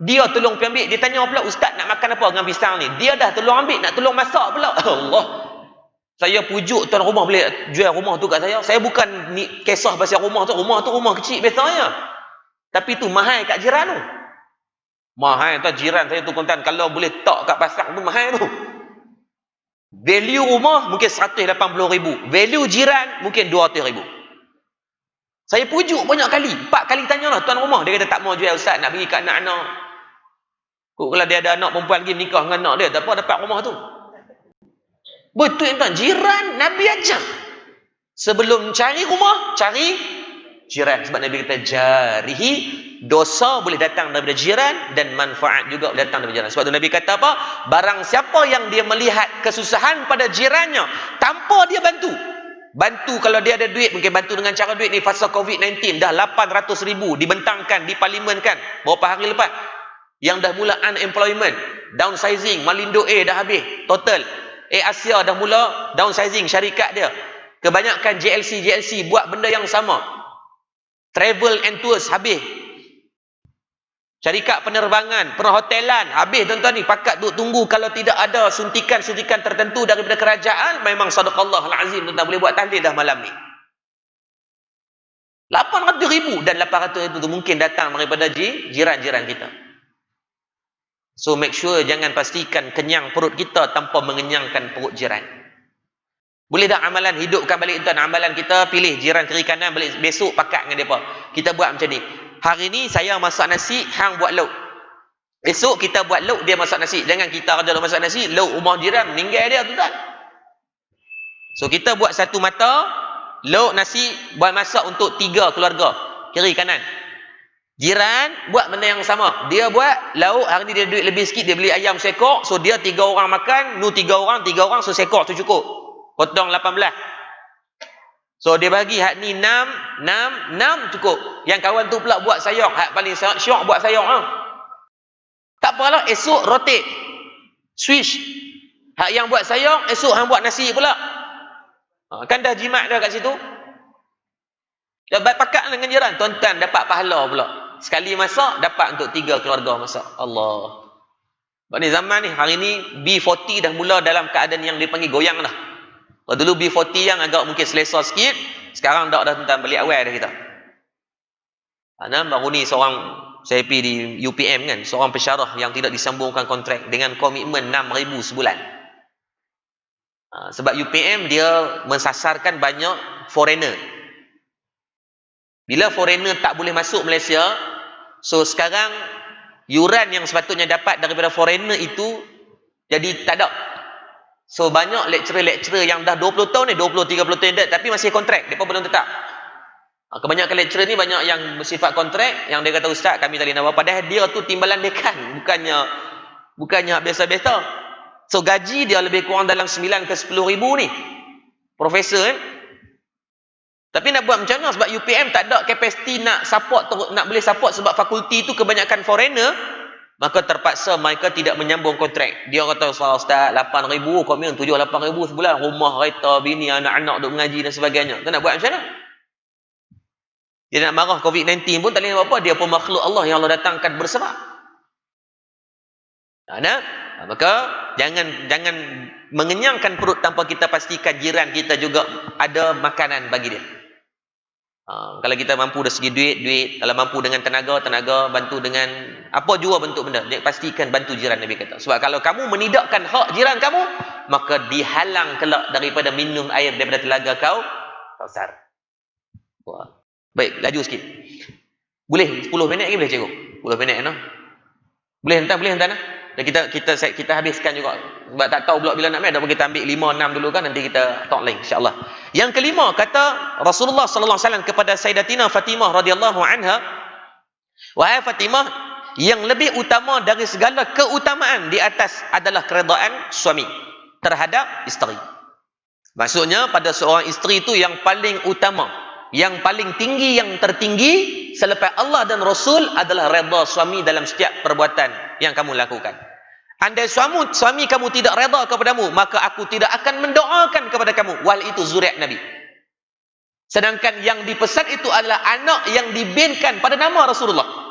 Dia tolong pergi ambil. Dia tanya pula, ustaz nak makan apa dengan pisang ni? Dia dah tolong ambil, nak tolong masak pula. Allah. Saya pujuk tuan rumah boleh jual rumah tu kat saya. Saya bukan ni kisah pasal rumah tu rumah kecil biasanya. Tapi tu mahal kat jiran tu. Mahal tu jiran saya tu tuan, kalau boleh tak kat pasar tu mahal tu. Value rumah mungkin 180,000. Value jiran mungkin 200,000. Saya pujuk banyak kali. 4 kali tanyalah tuan rumah. Dia kata tak mau jual ustaz, nak bagi kat anak-anak. Kalau dia ada anak perempuan lagi menikah dengan anak dia, tak apa dapat rumah tu. Betul tuan, jiran Nabi ajar. Sebelum cari rumah, cari jiran. Sebab Nabi kata jarihi, dosa boleh datang daripada jiran dan manfaat juga boleh datang daripada jiran. Sebab tu Nabi kata apa? Barang siapa yang dia melihat kesusahan pada jirannya tanpa dia bantu. Bantu kalau dia ada duit, mungkin bantu dengan cara duit ni fasa COVID-19 dah 800,000 dibentangkan di parlimen kan beberapa hari lepas. Yang dah mula unemployment, downsizing, Malindo A dah habis total. Asia dah mula downsizing syarikat dia. Kebanyakan JLC buat benda yang sama. Travel and tours habis. Syarikat penerbangan, perhotelan habis tuan-tuan ni. Pakat duk tunggu kalau tidak ada suntikan-suntikan tertentu daripada kerajaan, memang sadaqallahul azim tuan-tuan boleh buat tahlil dah malam ni. 800,000 dan 800,000 tu mungkin datang daripada jiran-jiran kita. So make sure jangan pastikan kenyang perut kita tanpa mengenyangkan perut jiran. Boleh tak amalan hidupkan balik tuan amalan kita, pilih jiran kiri kanan, balik besok pakat dengan depa. Kita buat macam ni. Hari ni saya masak nasi, hang buat lauk. Esok kita buat lauk, dia masak nasi. Jangan kita kerja masak nasi, lauk rumah jiran meninggal dia tuan. So kita buat satu mata, lauk nasi buat masak untuk 3 keluarga, kiri kanan. Jiran buat benda yang sama. Dia buat lauk, hari ni dia duit lebih sikit, dia beli ayam sekor, so dia 3 orang makan, nu 3 orang, so sekor tu cukup. Potong 18. So dia bagi hak ni 6 cukup. Yang kawan tu pula buat sayur, hak paling syok buat sayur ha. Tak apalah, esok rotate. Switch. Hak yang buat sayur, esok hang buat nasi pula. Kan dah jimat dah kat situ. Dapat pakat dengan jiran, tuan-tuan dapat pahala pula. Sekali masak dapat untuk 3 keluarga masak. Allah. Sebab ni zaman ni, hari ni B40 dah mula dalam keadaan yang dipanggil goyang dah. Kalau dulu B40 yang agak mungkin selesa sikit, sekarang dah tuan-tuan balik awal dah kita. Karena baru ni seorang, saya pergi di UPM kan, seorang pensyarah yang tidak disambungkan kontrak dengan komitmen 6,000 sebulan. Sebab UPM dia mensasarkan banyak foreigner. Bila foreigner tak boleh masuk Malaysia, so sekarang yuran yang sepatutnya dapat daripada foreigner itu jadi tak ada. So banyak lecturer-lecturer yang dah 20 tahun ni, 20-30 tahun dah, tapi masih kontrak, mereka belum tetap. Kebanyakan lecturer ni banyak yang bersifat kontrak, yang dia kata ustaz kami tak boleh nak apa, padahal dia tu timbalan dekan, bukannya biasa-biasa. So gaji dia lebih kurang dalam 9 ke 10 ribu ni, profesor kan. Tapi nak buat macam mana sebab UPM tak ada kapasiti nak support, nak boleh support sebab fakulti tu kebanyakan foreigner, maka terpaksa mereka tidak menyambung kontrak. Dia kata ustaz 8,000 komitmen 7-8,000 sebulan, rumah, kereta, bini, anak-anak duk mengaji dan sebagainya. Kita nak buat macam mana? Dia nak marah COVID-19 pun tak boleh buat apa, dia pun makhluk Allah yang Allah datangkan bersebab. Maka jangan mengenyangkan perut tanpa kita pastikan jiran kita juga ada makanan bagi dia. Kalau kita mampu dari segi duit, kalau mampu dengan tenaga, bantu dengan apa jua bentuk benda, dia pastikan bantu jiran, Nabi kata. Sebab kalau kamu menidakkan hak jiran kamu, maka dihalang kelak daripada minum air daripada telaga kau Kausar. Wah. Baik, laju sikit. Boleh 10 minit lagi boleh cikgu? 10 minit no? Boleh hentam. Dan kita habiskan juga. Sebab tak tahu pula bila nak main, dah kita ambil 5 6 dulu kan, nanti kita talk lain insya-Allah. Yang kelima, kata Rasulullah sallallahu alaihi wasallam kepada Sayyidatina Fatimah radhiyallahu anha, wahai Fatimah, yang lebih utama dari segala keutamaan di atas adalah keredaan suami terhadap isteri. Maksudnya pada seorang isteri itu yang paling utama, yang paling tinggi, yang tertinggi selepas Allah dan Rasul adalah redha suami dalam setiap perbuatan yang kamu lakukan. Andai suami kamu tidak redha kepadamu, maka aku tidak akan mendoakan kepada kamu. Wal itu zuriat Nabi. Sedangkan yang dipesan itu adalah anak yang dibinkan pada nama Rasulullah.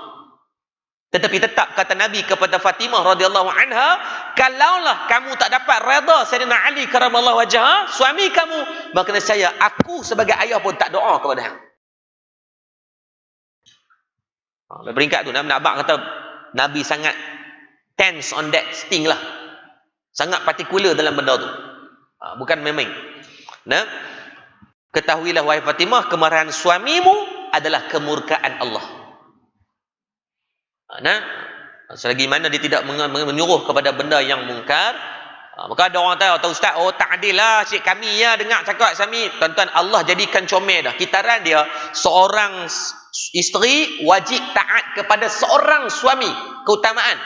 Tetapi tetap kata Nabi kepada Fatimah radhiyallahu anha, kalaulah kamu tak dapat redha Sayyidina Ali karamallahu wajhah, suami kamu, maka aku sebagai ayah pun tak doa kepada hang. Beringkat tu nak abang kata Nabi sangat tense on that thing lah. Sangat partikular dalam benda tu. Bukan main-main. Nah, ketahuilah wahai Fatimah, kemarahan suamimu adalah kemurkaan Allah. Nah, selagi mana dia tidak menyuruh kepada benda yang mungkar, maka ada orang tahu ustaz, tak adil lah cik kami ya dengar cakap suami. Tuan-tuan, Allah jadikan comel dah. Kitaran dia, seorang isteri wajib taat kepada seorang suami, keutamaan.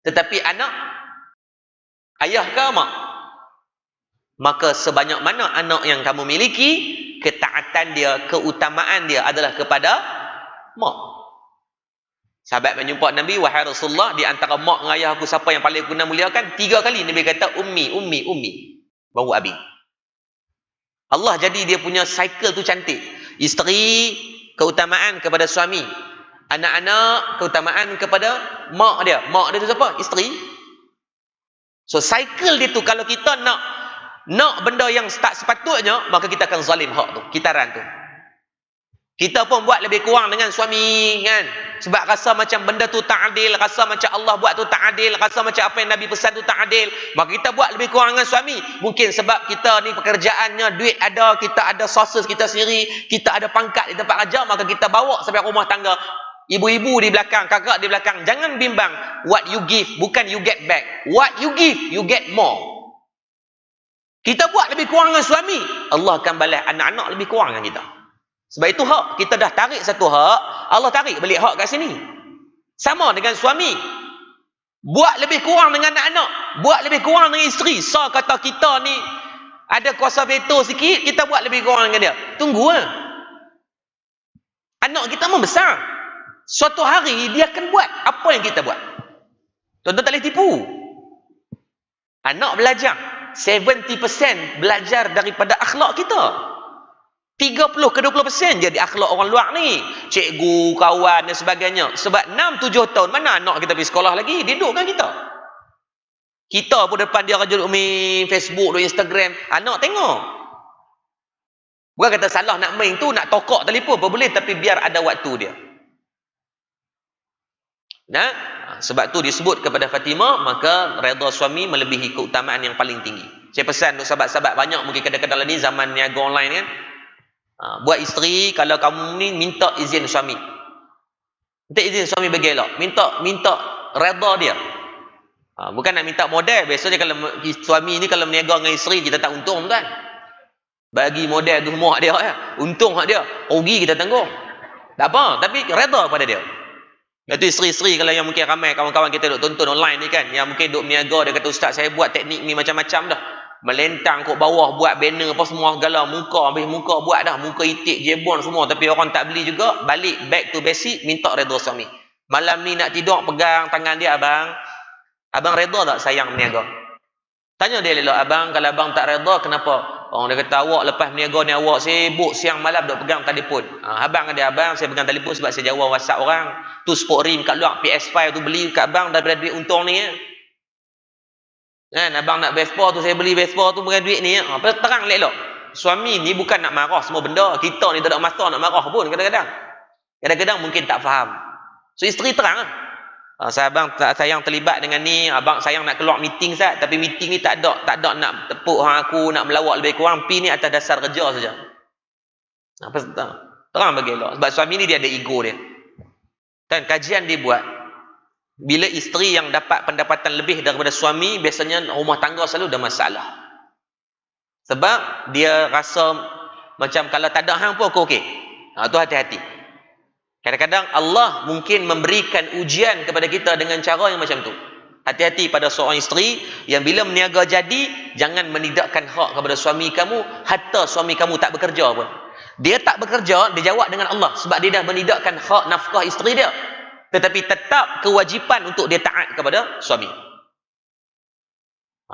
Tetapi anak, ayah ke mak? Maka sebanyak mana anak yang kamu miliki, ketaatan dia, keutamaan dia adalah kepada mak. Sahabat menjumpa Nabi, wahai Rasulullah, di antara mak dengan ayah aku siapa yang paling aku nak muliakan? 3 kali Nabi kata ummi, baru abi. Allah jadi dia punya cycle tu cantik. Isteri, keutamaan kepada suami. Anak-anak, keutamaan kepada mak dia. Mak dia tu siapa? Isteri. So cycle dia tu, kalau kita nak benda yang tak sepatutnya, maka kita akan zalim hak tu, kitaran tu. Kita pun buat lebih kurang dengan suami kan, sebab rasa macam benda tu tak adil, rasa macam Allah buat tu tak adil, rasa macam apa yang Nabi pesan tu tak adil, maka kita buat lebih kurang dengan suami. Mungkin sebab kita ni pekerjaannya, duit ada, kita ada sources kita sendiri, kita ada pangkat di tempat kerja, maka kita bawa sampai rumah tangga. Ibu-ibu di belakang, kakak di belakang, jangan bimbang. What you give, bukan you get back. What you give, you get more. Kita buat lebih kurang dengan suami, Allah akan balas anak-anak lebih kurang dengan kita. Sebab itu hak, kita dah tarik satu hak, Allah tarik balik hak kat sini. Sama dengan suami, buat lebih kurang dengan anak-anak, buat lebih kurang dengan isteri. So kata kita ni ada kuasa veto sikit, kita buat lebih kurang dengan dia. Tunggu lah. Anak kita membesar, suatu hari dia akan buat apa yang kita buat. Tuan-tuan tak boleh tipu. Anak belajar 70% belajar daripada akhlak kita, 30 ke 20% jadi akhlak orang luar ni, cikgu, kawan dan sebagainya. Sebab 6-7 tahun mana anak kita pergi sekolah lagi, dia duduk dengan kita pun depan dia kerja duduk main Facebook, duduk Instagram, anak tengok. Bukan kata salah nak main tu, nak tokok telefon pun boleh, tapi biar ada waktu dia. Nah, sebab tu disebut kepada Fatimah, maka redha suami melebihi keutamaan yang paling tinggi. Saya pesan untuk sahabat-sahabat banyak, mungkin kadang-kadang ni zaman niaga online kan, buat isteri, kalau kamu ni minta izin suami, minta izin suami bagi elok, minta redha dia. Bukan nak minta modal. Biasanya kalau suami ni kalau berniaga dengan isteri, kita tak untung kan, bagi modal tu semua hak dia ya. Untung hak dia, rugi kita tanggung, tak apa, tapi redha pada dia. Itu isteri-isteri kalau yang mungkin ramai kawan-kawan kita duk tonton online ni kan, yang mungkin duk berniaga, dia kata ustaz saya buat teknik ni macam-macam dah, melentang kat bawah, buat banner apa semua segala, habis muka buat dah, muka itik, jebon semua, tapi orang tak beli juga. Balik back to basic, minta redha suami. Malam ni nak tidur, pegang tangan dia, abang redha tak sayang berniaga? Tanya dia elok, abang kalau abang tak redha kenapa? Orang dia kata awak lepas berniaga ni awak sibuk siang malam duk pegang telefon. Abang ada, abang saya pegang telefon sebab saya jawab WhatsApp orang tu, sport rim kat luar, PS5 tu beli kat abang daripada duit untung ni kan, abang nak Vespa tu saya beli Vespa tu dengan duit ni terang elok. suami ni bukan nak marah semua benda. Kita ni tak ada masa nak marah pun kadang-kadang. Kadang-kadang mungkin tak faham. So isteri terang lah. Sayang terlibat dengan ni, abang sayang nak keluar meeting Ustaz, tapi meeting ni tak ada nak tepuk aku, nak melawak lebih kurang, pi ni atas dasar kerja saja. Apa terang bagi elok. Sebab suami ni dia ada ego dia. Kan kajian dia buat, bila isteri yang dapat pendapatan lebih daripada suami, biasanya rumah tangga selalu ada masalah. Sebab dia rasa macam kalau tak ada hang pun aku okey. Tu hati-hati. Kadang-kadang Allah mungkin memberikan ujian kepada kita dengan cara yang macam tu. Hati-hati pada seorang isteri yang bila meniaga jadi, jangan menidakkan hak kepada suami kamu, hatta suami kamu tak bekerja pun. Dia tak bekerja, dia jawab dengan Allah sebab dia dah menidakkan hak nafkah isteri dia. Tetapi tetap kewajipan untuk dia taat kepada suami.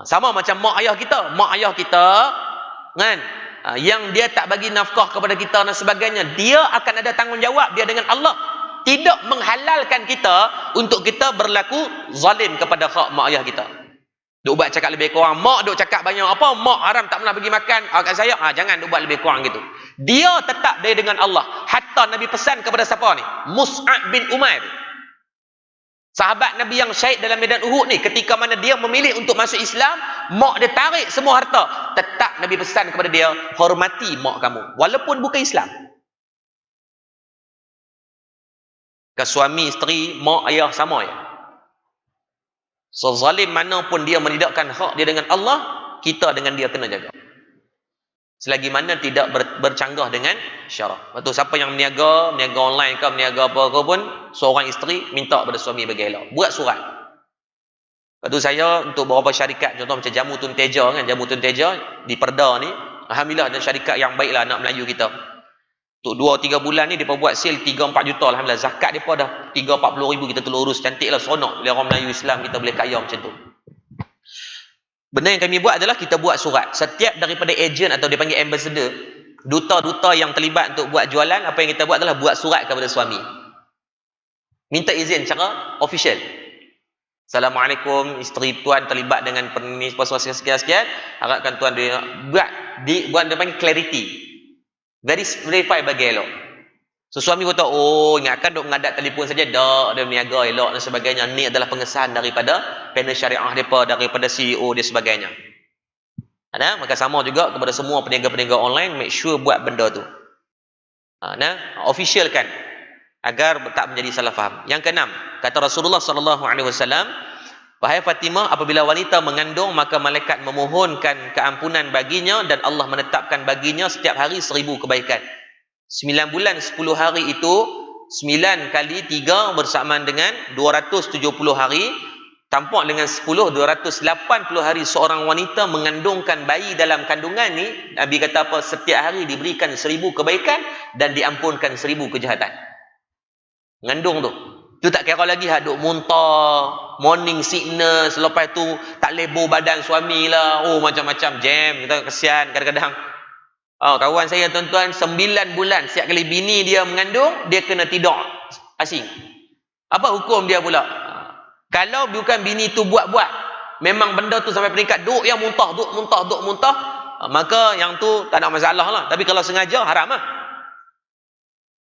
Sama macam mak ayah kita. Mak ayah kita kan, yang dia tak bagi nafkah kepada kita dan sebagainya, dia akan ada tanggungjawab dia dengan Allah. Tidak menghalalkan kita untuk kita berlaku zalim kepada hak mak ayah kita. Duk buat cakap lebih kurang, mak duk cakap banyak apa, mak haram tak pernah bagi makan kat saya, jangan duk buat lebih kurang gitu. Dia tetap dia dengan Allah. Hatta Nabi pesan kepada siapa ni? Mus'ab bin Umair, sahabat Nabi yang syahid dalam medan Uhud ni, ketika mana dia memilih untuk masuk Islam, mak dia tarik semua harta. Tetap Nabi pesan kepada dia, hormati mak kamu walaupun bukan Islam. Ke suami, isteri, mak, ayah sama ya. So zalim mana pun dia menidakkan hak dia dengan Allah, kita dengan dia kena jaga. Selagi mana tidak bercanggah dengan syarak. Lepas tu siapa yang meniaga online ke, meniaga apa pun, seorang isteri minta pada suami bagi elok. Buat surat. Lepas tu saya untuk beberapa syarikat, contoh macam Jamu Tun Teja kan, Jamu Tun Teja di Perda ni, alhamdulillah ada syarikat yang baiklah anak Melayu kita. Untuk 2-3 bulan ni depa buat sale 3-4 juta, alhamdulillah. Zakat depa dah 30-40 ribu, kita tolong urus, cantiklah, seronok. Bila orang Melayu Islam kita boleh kaya macam tu. Benda yang kami buat adalah kita buat surat. Setiap daripada ejen atau dipanggil ambassador, duta-duta yang terlibat untuk buat jualan, apa yang kita buat adalah buat surat kepada suami. Minta izin secara official. Assalamualaikum, isteri tuan terlibat dengan penipuan sekian-sekian. Harapkan tuan dia buat dia panggil clarity. Verify bagi elok. So suami kata, oh ingatkan duk mengadap telefon saja, dak dia meniaga elok dan sebagainya. Ni adalah pengesahan daripada panel syariah depa, daripada CEO dia sebagainya. Ada, maka sama juga kepada semua peniaga-peniaga online, make sure buat benda tu. Officialkan agar tak menjadi salah faham. Yang keenam, kata Rasulullah sallallahu alaihi wasallam, wahai Fatimah, apabila wanita mengandung, maka malaikat memohonkan keampunan baginya dan Allah menetapkan baginya setiap hari 1000 kebaikan. 9 bulan 10 hari itu 9 kali 3 bersamaan dengan 270 hari, tampak dengan 10 280 hari seorang wanita mengandungkan bayi dalam kandungan ni. Nabi kata apa? Setiap hari diberikan 1000 kebaikan dan diampunkan 1000 kejahatan. Mengandung tu. Tu tak kira lagi duk muntah, morning sickness, lepas tu tak lebo badan suami lah, macam-macam jam, kita kesian kadang-kadang. Kawan saya tuan-tuan 9 bulan setiap kali bini dia mengandung, dia kena tidur asing. Apa hukum dia pula? Kalau bukan bini tu buat-buat, memang benda tu sampai peringkat duk yang muntah, maka yang tu tak ada masalah lah. Tapi kalau sengaja haram lah.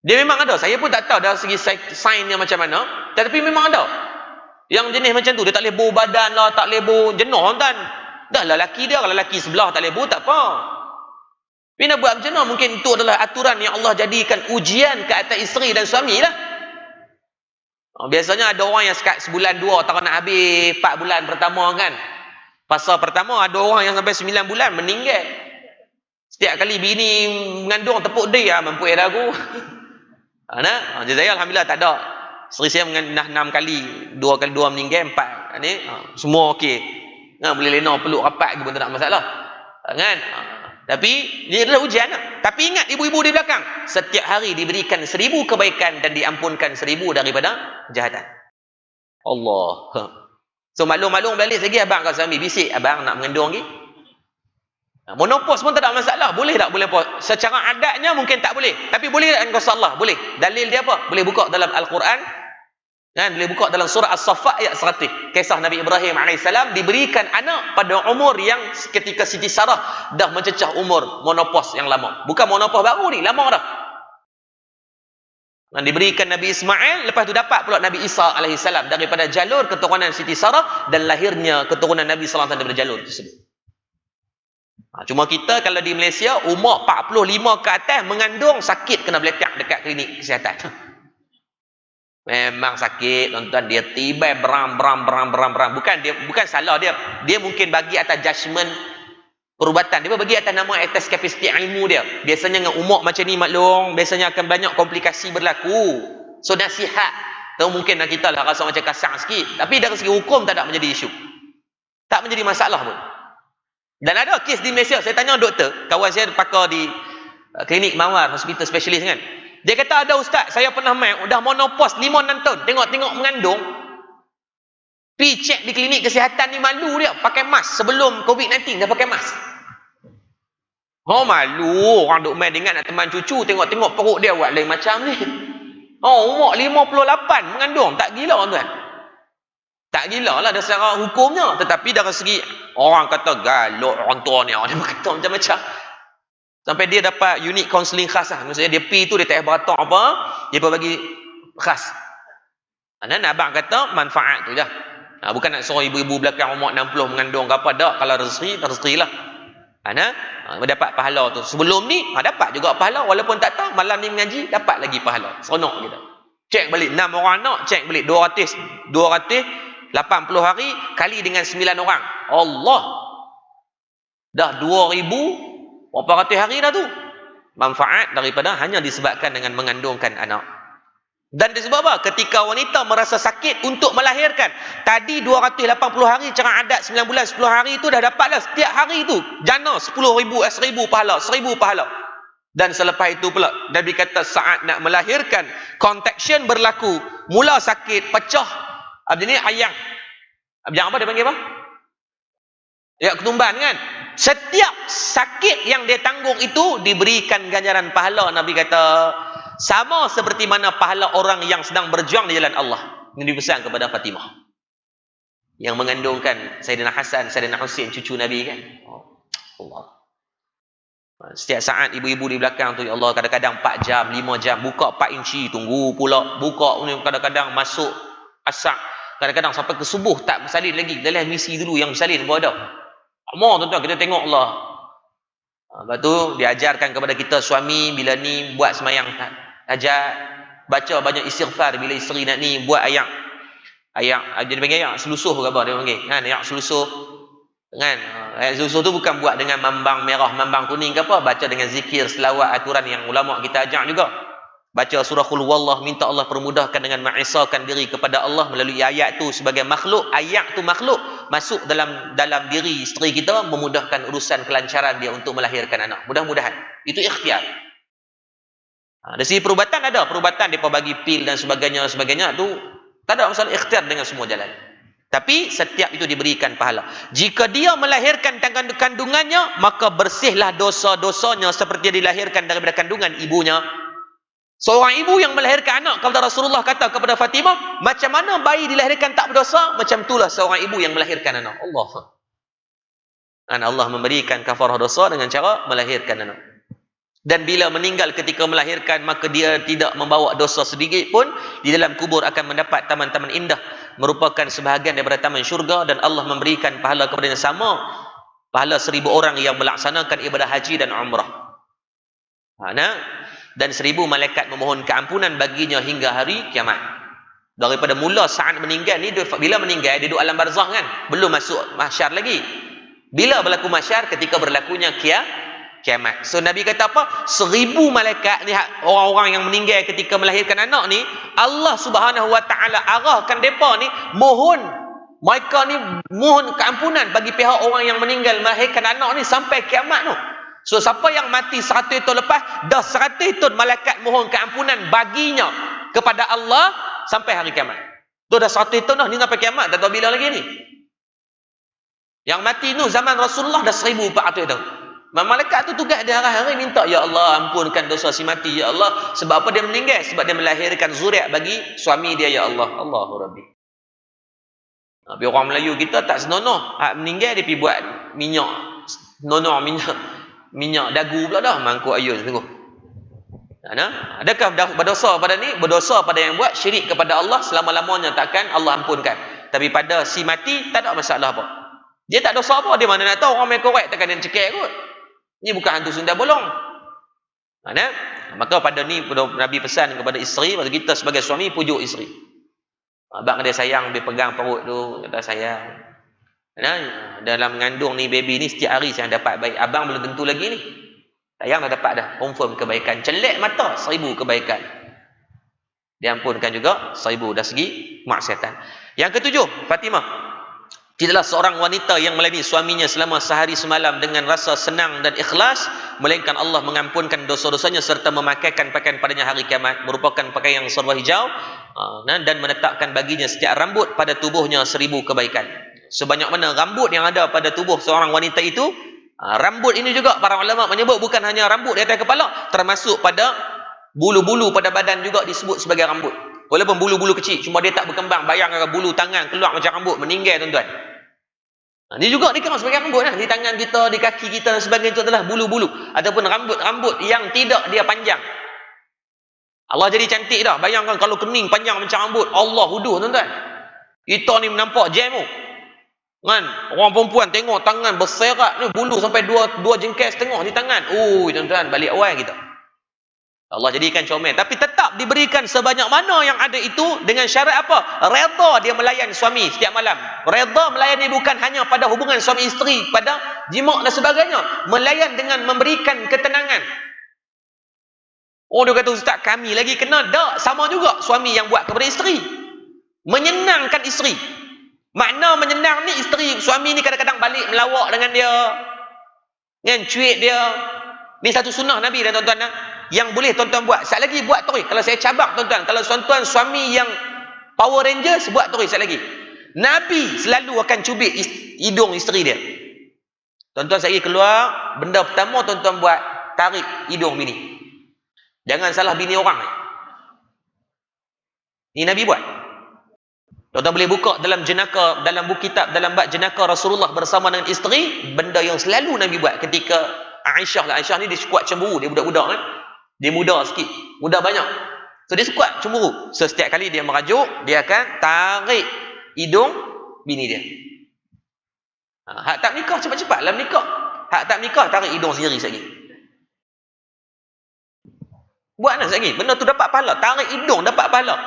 Dia memang ada. Saya pun tak tahu dari segi sign yang macam mana. Tetapi memang ada. Yang jenis macam tu. Dia tak boleh bau badan lah. Tak boleh bau jenuh kan. Dah lah laki dia. Kalau laki sebelah tak boleh bau, tak apa. Tapi nak buat macam mana? Mungkin itu adalah aturan yang Allah jadikan ujian ke atas isteri dan suami lah. Biasanya ada orang yang sekat sebulan 2 tak nak habis 4 bulan pertama kan. Pasal pertama ada orang yang sampai 9 bulan meninggal. Setiap kali bini mengandung tepuk dia, mampu dah aku. Jadi saya alhamdulillah tak ada. Isteri saya dah 6 kali, 2 kali 2 meninggal, 4 ni semua okey. Boleh lena peluk rapat ke pun tak ada masalah. Kan? Tapi ini adalah ujian. Tapi ingat ibu-ibu di belakang, setiap hari diberikan 1000 kebaikan dan diampunkan 1000 daripada kejahatan. Allah. So maklum-maklum balik lagi abang kat suami bisik, abang nak mengandung lagi. Monopos pun tak ada masalah. Boleh tak boleh pos? Secara adatnya mungkin tak boleh. Tapi boleh tak engkau salah? Boleh. Dalil dia apa? Boleh buka dalam Al-Quran. Kan boleh buka dalam surah As-Saffat ayat 100. Kisah Nabi Ibrahim alaihissalam diberikan anak pada umur yang ketika Siti Sarah dah mencecah umur monopos yang lama. Bukan monopos baru ni, lama dah. Dan diberikan Nabi Ismail, lepas tu dapat pula Nabi Isa alaihissalam daripada jalur keturunan Siti Sarah dan lahirnya keturunan Nabi sallallahu alaihi wasallam daripada jalur tersebut. Cuma kita kalau di Malaysia umur 45 ke atas mengandung sakit kena beletak dekat klinik kesihatan. Memang sakit tuan-tuan, dia tiba beram. Bukan salah dia mungkin bagi atas judgement perubatan, dia bagi atas nama atas kapasiti ilmu dia. Biasanya dengan umur macam ni maklum, biasanya akan banyak komplikasi berlaku. So nasihat tahu mungkin kita lah rasa macam kasar sikit, tapi dari segi hukum tak ada menjadi isu, tak menjadi masalah pun. Dan ada kes di Malaysia, saya tanya doktor, kawan saya pakar di klinik Mawar, hospital specialist kan. Dia kata ada ustaz, saya pernah main, dah monopos 5-6 tahun, tengok-tengok mengandung, pergi cek di klinik kesihatan ni malu dia, pakai mask, sebelum COVID-19 dah pakai mask. Oh malu, orang duk main dengan nak teman cucu, tengok-tengok perut dia buat lain macam ni. Oh umur 58 mengandung, tak gila tuan. Tak gila lah dari secara hukumnya, tetapi dari segi orang kata galak orang tua ni, orang kata macam-macam. Sampai dia dapat unit counselling khas lah. Maksudnya dia pergi tu, dia tak beratak apa, dia pun bagi khas. Dan abang kata manfaat tu je. Bukan nak suruh ibu-ibu belakang umur 60 mengandung ke apa, tak. Kalau rezeki lah. Dapat pahala tu. Sebelum ni, dapat juga pahala. Walaupun tak tahu, malam ni mengaji, dapat lagi pahala. Seronok kita. Cek balik 6 orang anak, cek balik 280 hari, kali dengan 9 orang. Allah! Dah 2,000 berapa ratus hari dah tu. Manfaat daripada hanya disebabkan dengan mengandungkan anak. Dan disebab apa? Ketika wanita merasa sakit untuk melahirkan, tadi 280 hari cara adat 9 bulan 10 hari itu dah dapatlah setiap hari itu jana 10,000 pahala, 1,000 pahala. Dan selepas itu pula Nabi kata saat nak melahirkan, contraction berlaku, mula sakit, pecah ni ayang. Ayang apa dia panggil apa? Ya, ketumban kan. Setiap sakit yang dia tanggung itu diberikan ganjaran pahala. Nabi kata sama seperti mana pahala orang yang sedang berjuang di jalan Allah. Ini dipesan kepada Fatimah yang mengandungkan Sayyidina Hasan, Sayyidina Husain, cucu Nabi kan. Allah. Setiap saat ibu-ibu di belakang tu, ya Allah, kadang-kadang 4 jam, 5 jam, buka 4 inci, tunggu pula, buka kadang-kadang masuk asak, kadang-kadang sampai ke subuh tak bersalin lagi. Dalam misi dulu yang bersalin pun ada. Amal tuan-tuan, kita tengok Allah. Lepas tu diajarkan kepada kita suami bila ni buat semayang hajat, baca banyak istighfar. Bila isteri nak ni buat ayak dia panggil ayak selusuh ke apa dia panggil kan, ayak selusuh kan. Ayak selusuh tu bukan buat dengan mambang merah, mambang kuning ke apa, baca dengan zikir, selawat, aturan yang ulama kita ajak juga. Baca surah Qul Huwallah, minta Allah permudahkan dengan mengisahkan diri kepada Allah melalui ayat tu sebagai makhluk. Ayat tu makhluk masuk dalam diri isteri kita, memudahkan urusan kelancaran dia untuk melahirkan anak. Mudah-mudahan. Itu ikhtiar. Dari segi perubatan ada. Perubatan dia bagi pil dan sebagainya tu tak ada masalah, ikhtiar dengan semua jalan. Tapi setiap itu diberikan pahala. Jika dia melahirkan kandungannya, maka bersihlah dosa-dosanya seperti dia dilahirkan daripada kandungan ibunya. Seorang ibu yang melahirkan anak, kepada Rasulullah kata kepada Fatimah, macam mana bayi dilahirkan tak berdosa, macam itulah seorang ibu yang melahirkan anak. Allah memberikan kafarah dosa dengan cara melahirkan anak. Dan bila meninggal ketika melahirkan, maka dia tidak membawa dosa sedikit pun. Di dalam kubur akan mendapat taman-taman indah, merupakan sebahagian daripada taman syurga, dan Allah memberikan pahala kepada yang sama, pahala 1,000 orang yang melaksanakan ibadah haji dan umrah. Dan 1,000 malaikat memohon keampunan baginya hingga hari kiamat. Daripada mula saat meninggal ni, bila meninggal dia duduk alam barzakh kan, belum masuk mahsyar lagi. Bila berlaku mahsyar? Ketika berlakunya kiamat. So Nabi kata apa? 1,000 malaikat ni, orang-orang yang meninggal ketika melahirkan anak ni, Allah Subhanahu Wa Taala arahkan depa ni mereka ni mohon keampunan bagi pihak orang yang meninggal melahirkan anak ni sampai kiamat tu. So siapa yang mati 100 tahun lepas, dah 100 tahun malaikat mohon keampunan baginya kepada Allah sampai hari kiamat. Tu dah 100 tahun dah ni sampai kiamat, tak tahu bila lagi ni. Yang mati tu zaman Rasulullah dah 1,400 tahun. Malaikat tu tugas dia hari-hari minta, ya Allah ampunkan dosa si mati, ya Allah. Sebab apa dia meninggal? Sebab dia melahirkan zuriat bagi suami dia, ya Allah. Allahu Rabbi. Tapi orang Melayu kita tak senonoh. Hak meninggal dia pergi buat minyak nono, minyak dagu pula dah, mangkuk ayun tengok. Adakah berdosa pada ni? Berdosa pada yang buat syirik kepada Allah, selama-lamanya takkan Allah ampunkan. Tapi pada si mati tak ada masalah apa. Dia tak dosa apa, dia mana nak tahu orang main korek takkan dia cekek kot. Ini bukan hantu sundal bolong. Maka pada ni Nabi pesan kepada isteri, pada kita sebagai suami, pujuk isteri. Abang dia sayang, dia pegang perut tu, kata sayang. Dalam mengandung ni baby ni setiap hari saya dapat baik. Abang belum tentu lagi ni. Sayang dah dapat dah, confirm kebaikan. Celek mata 1000 kebaikan. Diampunkan juga 1000 dah segi maksiatan. Yang ketujuh, Fatimah. Tidaklah seorang wanita yang melayani suaminya selama sehari semalam dengan rasa senang dan ikhlas, melainkan Allah mengampunkan dosa-dosanya serta memakaikan pakaian padanya hari kiamat, merupakan pakaian yang serba hijau, dan menetapkan baginya setiap rambut pada tubuhnya 1000 kebaikan. Sebanyak mana rambut yang ada pada tubuh seorang wanita itu, rambut ini juga para ulama menyebut bukan hanya rambut di atas kepala, termasuk pada bulu-bulu pada badan juga disebut sebagai rambut. Walaupun bulu-bulu kecil, cuma dia tak berkembang. Bayangkan bulu tangan keluar macam rambut, meninggal tuan-tuan. Ini juga dikira sebagai rambut lah. Di tangan kita, di kaki kita dan sebagainya itu adalah bulu-bulu ataupun rambut-rambut yang tidak dia panjang. Allah jadi cantik dah. Bayangkan kalau kening panjang macam rambut, Allah huduh tuan-tuan. Kita ni menampak jam tu. Kan? Orang perempuan tengok tangan berserak ni, bulu sampai 2 jengkal setengah di tangan. Tuan-tuan, balik awal kita. Allah jadikan comel. Tapi tetap diberikan sebanyak mana yang ada itu dengan syarat apa? Redha dia melayan suami setiap malam. Redha melayani bukan hanya pada hubungan suami isteri, pada jima' dan sebagainya. Melayan dengan memberikan ketenangan. Dia kata, Ustaz, kami lagi kena. Tak, sama juga suami yang buat kepada isteri. Menyenangkan isteri. Makna menyenang ni, isteri, suami ni kadang-kadang balik melawak dengan dia. Kan, cuit dia. Ni satu sunnah Nabi dan tuan-tuan yang boleh tuan-tuan buat. Sekali lagi buat terus. Kalau saya cabak tuan-tuan, kalau tuan-tuan suami yang Power Rangers, buat terus sekali lagi. Nabi selalu akan cubit hidung isteri dia. Tuan-tuan saya keluar, benda pertama tuan-tuan buat, tarik hidung bini. Jangan salah bini orang. Ini Nabi buat. Tuan-tuan boleh buka dalam jenaka, dalam buku kitab, dalam bab jenaka Rasulullah bersama dengan isteri, benda yang selalu Nabi buat ketika Aisyah lah. Aisyah ni dia kuat cemburu, dia budak-budak kan. Dia muda sikit, muda banyak. So dia kuat cemburu. So setiap kali dia merajuk, dia akan tarik hidung bini dia. Hak tak nikah cepat-cepat dalam nikah. Hak tak nikah tarik hidung sendiri sekali. Buat nak sekali. Benda tu dapat pahala. Tarik hidung dapat pahala.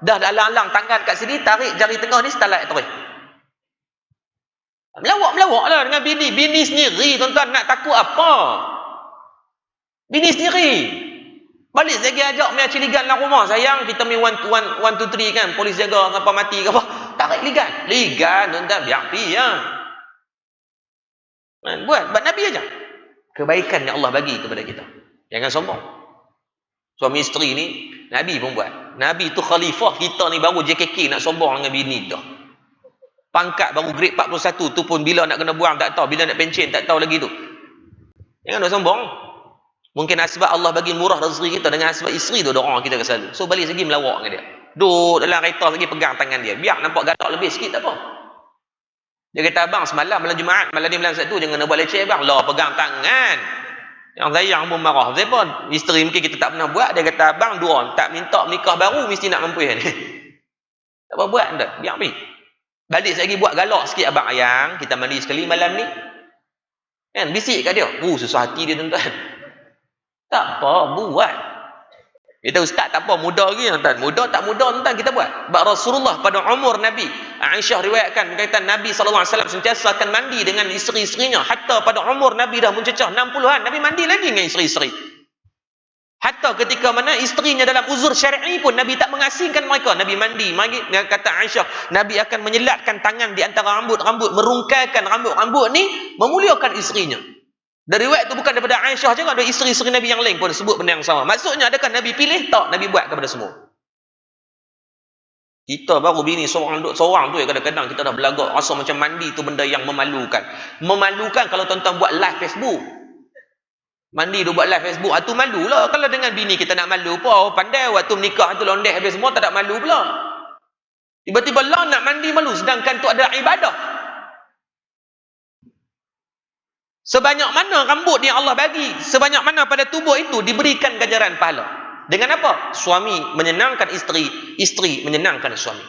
Dah alang-alang tangan kat sini, tarik jari tengah ni setalat terus. Melawak-melawak lah dengan bini. Bini sendiri tuan-tuan nak takut apa? Bini sendiri. Balik saya pergi ajak main ciligan dalam rumah. Sayang, kita main 1, 2, 3 kan. Polis jaga sampai mati ke apa. Tarik ligan. Ligan, tuan-tuan. Biar pergi ya. Buat Nabi aja. Kebaikan yang Allah bagi kepada kita. Jangan sombong. Suami isteri ni, Nabi pun buat. Nabi tu khalifah, kita ni baru JKK nak sombong dengan bini dah. Pangkat baru grade 41 tu pun bila nak kena buang tak tahu. Bila nak pencen tak tahu lagi tu. Jangan nak sombong. Mungkin sebab Allah bagi murah rezeki kita dengan sebab isteri tu doa kita selalu. So balik lagi melawak dengan dia. Duduk dalam kereta lagi pegang tangan dia. Biar nampak galak lebih sikit tak apa. Dia kata, abang semalam malam Jumaat, malam ni malam Sabtu jangan nak buat leceh bang. Lah pegang tangan. Yang sayang pun marah. Saya pun isteri mungkin kita tak pernah buat. Dia kata, abang dua tak minta menikah baru mesti nak mampu ni. Tak apa buat dah. Biar pergi. Balik lagi buat galak sikit, abang ayang kita mandi sekali malam ni. Kan bisik kat dia. Susah hati dia tuan-tuan. Tak apa, buat. Kita ustaz tak apa, muda lagi tuan. Muda tak muda tuan kita buat. Sebab Rasulullah pada umur Nabi, Aisyah riwayatkan berkaitan Nabi SAW sentiasa akan mandi dengan isteri-isterinya. Hatta pada umur Nabi dah mencecah 60-an, Nabi mandi lagi dengan isteri-isteri. Hatta ketika mana isterinya dalam uzur syar'i pun Nabi tak mengasingkan mereka. Nabi mandi. Kata Aisyah, Nabi akan menyelatkan tangan di antara rambut-rambut, merungkaikan rambut-rambut ni, memuliakan isterinya. Dari riwayat itu bukan daripada Aisyah je, ada isteri-isteri Nabi yang lain pun sebut benda yang sama. Maksudnya adakah Nabi pilih? Tak, Nabi buat kepada semua. Kita baru bini seorang tu ya, kadang-kadang kita dah berlagak rasa macam mandi tu benda yang memalukan. Memalukan kalau tuan-tuan buat live Facebook. Mandi dia buat live Facebook, tu malu lah. Kalau dengan bini kita nak malu pun, pandai waktu menikah tu londeh habis semua, tak ada malu pula. Tiba-tiba lah nak mandi malu, sedangkan tu ada ibadah. Sebanyak mana rambut yang Allah bagi, sebanyak mana pada tubuh itu diberikan ganjaran pahala. Dengan apa? Suami menyenangkan isteri, isteri menyenangkan suami.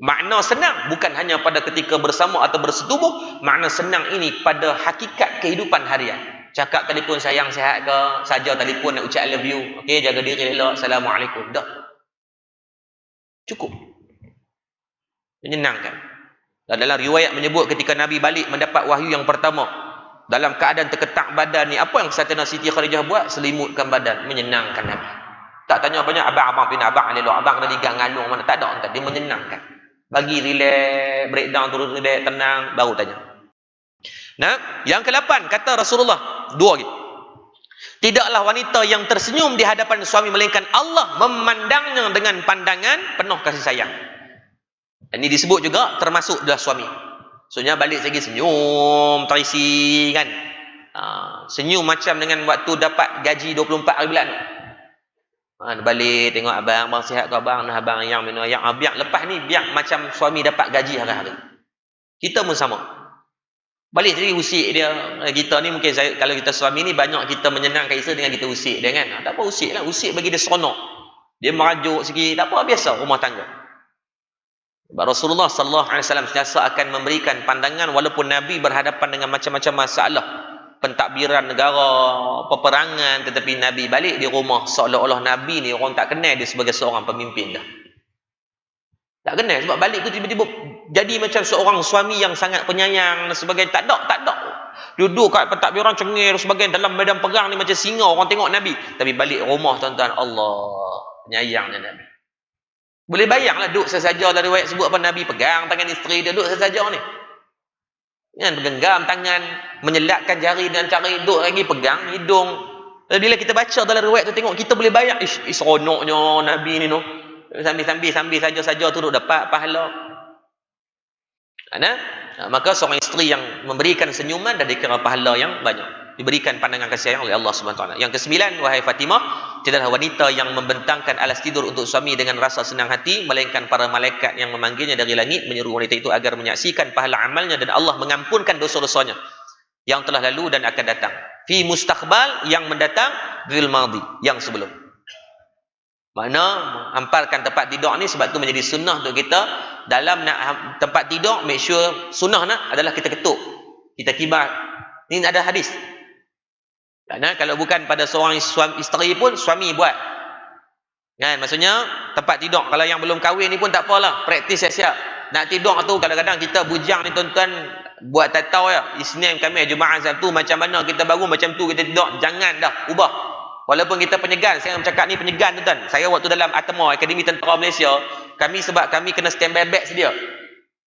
Makna senang bukan hanya pada ketika bersama atau bersetubuh, makna senang ini pada hakikat kehidupan harian. Cakap telefon sayang sihat ke, saja telefon nak ucap I love you, okey, jaga diri elok, assalamualaikum, dah. Cukup. Menyenangkan. Dan dalam riwayat menyebut ketika Nabi balik mendapat wahyu yang pertama, dalam keadaan terketak badan ni, apa yang Sayyidatina Siti Khadijah buat? Selimutkan badan, menyenangkan Nabi. Tak tanya banyak, abang pindah, abang elok, abang kena digang ngalung mana, tak ada, dia menyenangkan. Bagi relax, breakdown turun, relax, tenang, baru tanya. Nah, yang ke-8 kata Rasulullah, 2 lagi. Tidaklah wanita yang tersenyum di hadapan suami melainkan Allah memandangnya dengan pandangan penuh kasih sayang. Ini disebut juga termasuk dah suami. Soalnya balik lagi senyum, terisi kan. Senyum macam dengan waktu dapat gaji 24 hari bulan. Balik tengok abang sihat ke abang, nah abang yang minum yang biar lepas ni biar macam suami dapat gaji hari-hari. Kita pun sama. Balik tadi usik dia. Kita ni mungkin kalau kita suami ni banyak kita menyenangkan isteri dengan kita usik dia kan. Tak apa usik lah. Usik bagi dia seronok. Dia merajuk sikit. Tak apa, biasa rumah tangga. Rasulullah sallallahu alaihi wasallam sentiasa akan memberikan pandangan walaupun Nabi berhadapan dengan macam-macam masalah. Pentadbiran negara, peperangan, tetapi Nabi balik di rumah seolah-olah Nabi ni orang tak kenal dia sebagai seorang pemimpin dah. Tak kenal sebab balik tu tiba-tiba jadi macam seorang suami yang sangat penyayang dan sebagainya. Tak ada. Duduk kat pentadbiran cengir sebagainya dalam medan perang ni macam singa orang tengok Nabi. Tapi balik rumah tuan-tuan, Allah penyayangnya Nabi. Boleh bayanglah duduk sesaja dari riwayat sebut apa Nabi pegang tangan isteri dia duduk sesaja ni. Kan genggam tangan, menyelatkan jari dan cari duduk lagi pegang hidung. Dan bila kita baca dalam riwayat tu tengok kita boleh bayang seronoknya Nabi ni no. Sambil saja tu dapat pahala. Maka seorang isteri yang memberikan senyuman dan dikira pahala yang banyak, diberikan pandangan kasih sayang oleh Allah Subhanahu Wa Taala. Yang ke-9, wahai Fatimah, tidaklah wanita yang membentangkan alas tidur untuk suami dengan rasa senang hati, melainkan para malaikat yang memanggilnya dari langit menyeru wanita itu agar menyaksikan pahala amalnya dan Allah mengampunkan dosa-dosanya yang telah lalu dan akan datang. Fi mustaqbal, yang mendatang, fil madhi, yang sebelum. Mana hampalkan tempat tidur ni sebab tu menjadi sunnah untuk kita dalam nak tempat tidur, make sure sunnah nak adalah kita ketuk, kita kibar. Ini ada hadis. Karena kalau bukan pada seorang isteri pun suami buat. Kan maksudnya tempat tidur kalau yang belum kahwin ni pun tak apalah, praktis siap-siap. Nak tidur tu kadang-kadang kita bujang ni tuan-tuan buat tak tahu ya. Isnin Khamis Jumaat Sabtu macam mana kita baru macam tu kita tidur, jangan dah ubah. Walaupun kita penyegan, saya cakap ni penyegan tuan. Saya waktu dalam ATMA, Akademi Tentera Malaysia, sebab kami kena standby bag sedia.